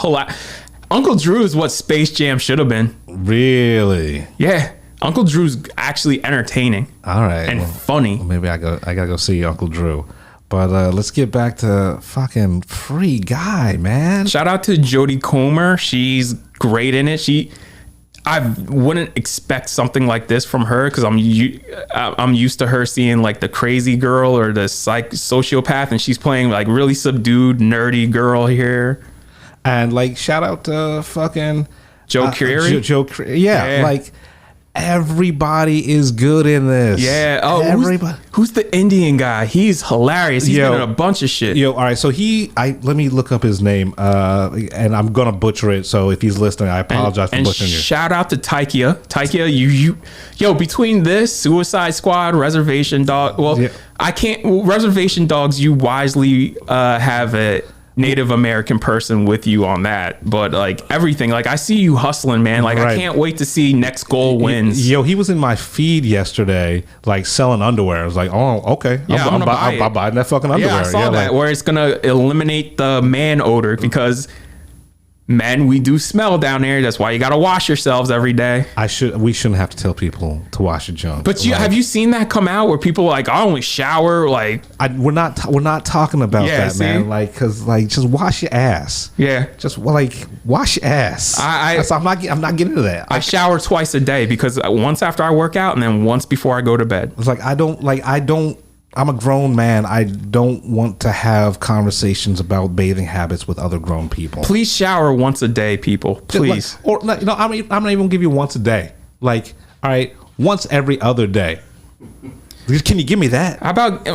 Uncle Drew is what Space Jam should have been. Really? Yeah. Uncle Drew's actually entertaining. All right. And funny. Well, maybe I gotta go see Uncle Drew. But let's get back to fucking Free Guy, man. Shout out to Jodie Comer. She's great in it. I wouldn't expect something like this from her because I'm used to her seeing like the crazy girl or the sociopath, and she's playing like really subdued, nerdy girl here. And like shout out to fucking Joe Keery. Yeah, like everybody is good in this. Yeah. Oh, everybody. Who's the Indian guy? He's hilarious. He's been in a bunch of shit. All right. So let me look up his name. And I'm gonna butcher it. So if he's listening, I apologize for butchering you. Shout out to Taika. Taika, between this, Suicide Squad, Reservation Dog. Well, yeah. Reservation Dogs. You wisely have a Native American person with you on that, but like everything, like I see you hustling, man. Like I can't wait to see next goal wins. He was in my feed yesterday, like selling underwear. I was like, oh, okay, yeah, I'm buying that fucking underwear. Yeah, I saw that where it's gonna eliminate the man odor because men, we do smell down there. That's why you gotta wash yourselves every day. We shouldn't have to tell people to wash your junk. But have you seen that come out where people are like, I only shower like? We're not talking about that, man. Like, because like just wash your ass. Yeah, just like wash your ass. I'm not getting into that. I shower twice a day because once after I work out and then once before I go to bed. It's like I'm a grown man. I don't want to have conversations about bathing habits with other grown people. Please shower once a day, people. Please. I'm not even gonna give you once a day. Like, all right, once every other day. Can you give me that? How about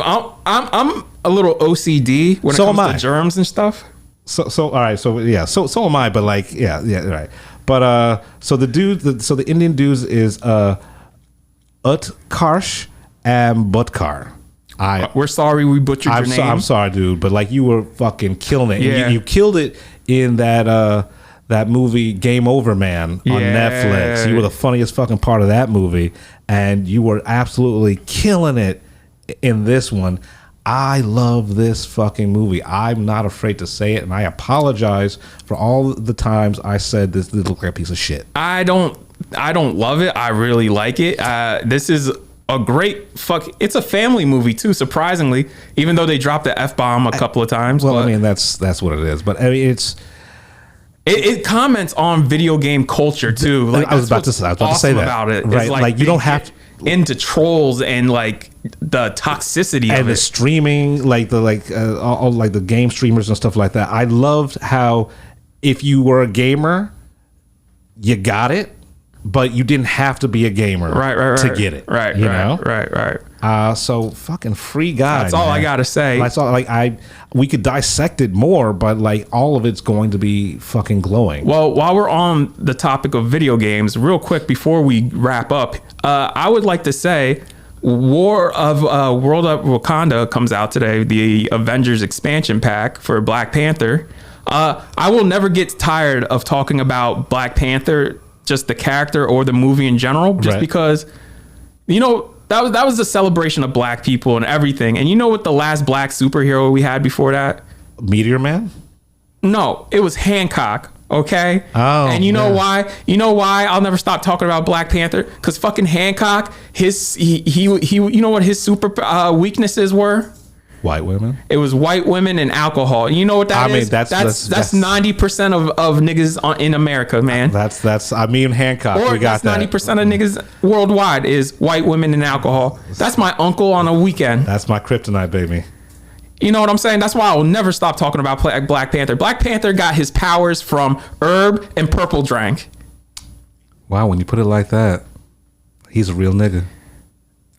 I'm a little OCD when it comes to germs and stuff. So all right. So yeah. So am I. But like yeah right. But so the Indian dude is Utkarsh Ambudkar. We're sorry we butchered your name. I'm sorry, dude, but like you were fucking killing it. Yeah. You killed it in that movie Game Over Man on Netflix. You were the funniest fucking part of that movie, and you were absolutely killing it in this one. I love this fucking movie. I'm not afraid to say it, and I apologize for all the times I said this looked like a piece of shit. I don't love it. I really like it. This is a great it's a family movie too, surprisingly, even though they dropped the F-bomb a couple of times. Well, I mean, that's what it is. But I mean, it comments on video game culture too. Like, I was about to say that about it. Right? It's like you don't have to into trolls and like the toxicity and of the it. streaming, like all like the game streamers and stuff like that. I loved how if you were a gamer, you got it, but you didn't have to be a gamer to get it. Right. So fucking free guy. That's all I gotta say. That's all. We could dissect it more, but like all of it's going to be fucking glowing. Well, while we're on the topic of video games, real quick before we wrap up, I would like to say World of Wakanda comes out today, the Avengers expansion pack for Black Panther. I will never get tired of talking about Black Panther, just the character or the movie in general, just because, you know, that was the celebration of black people and everything. And you know what the last black superhero we had before that? Meteor Man? No, it was Hancock. Okay. Oh, and you know why? You know why I'll never stop talking about Black Panther? Because fucking Hancock, he you know what his super weaknesses were? White women. It was white women and alcohol. And you know what that is? That's 90% of niggas in America, man. That's I mean Hancock. Or we got that. 90% of niggas worldwide is white women and alcohol. That's my uncle on a weekend. That's my kryptonite, baby. You know what I'm saying? That's why I will never stop talking about Black Panther. Black Panther got his powers from herb and purple drank. Wow, when you put it like that, he's a real nigga.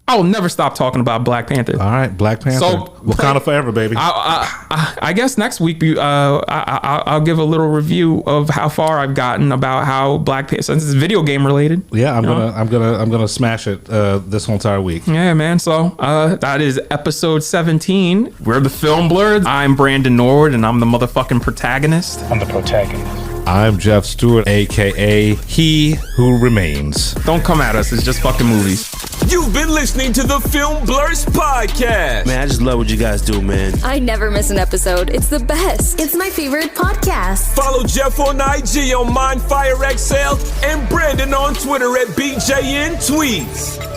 I will never stop talking about Black Panther. All right, Black Panther. So, Wakanda forever, baby. I guess next week I'll give a little review of how far I've gotten about how Black Panther, since it's video game related. Yeah, I'm gonna smash it this whole entire week. Yeah, man. So that is episode 17. We're the Film Blurs. I'm Brandon Norwood, and I'm the motherfucking protagonist. I'm the protagonist. I'm Jeff Stewart, aka He Who Remains. Don't come at us. It's just fucking movies. You've been listening to the Film Blurs podcast. Man, I just love what you guys do, man. I never miss an episode. It's the best. It's my favorite podcast. Follow Jeff on IG on MindFire XL and Brandon on Twitter at BJN Tweets.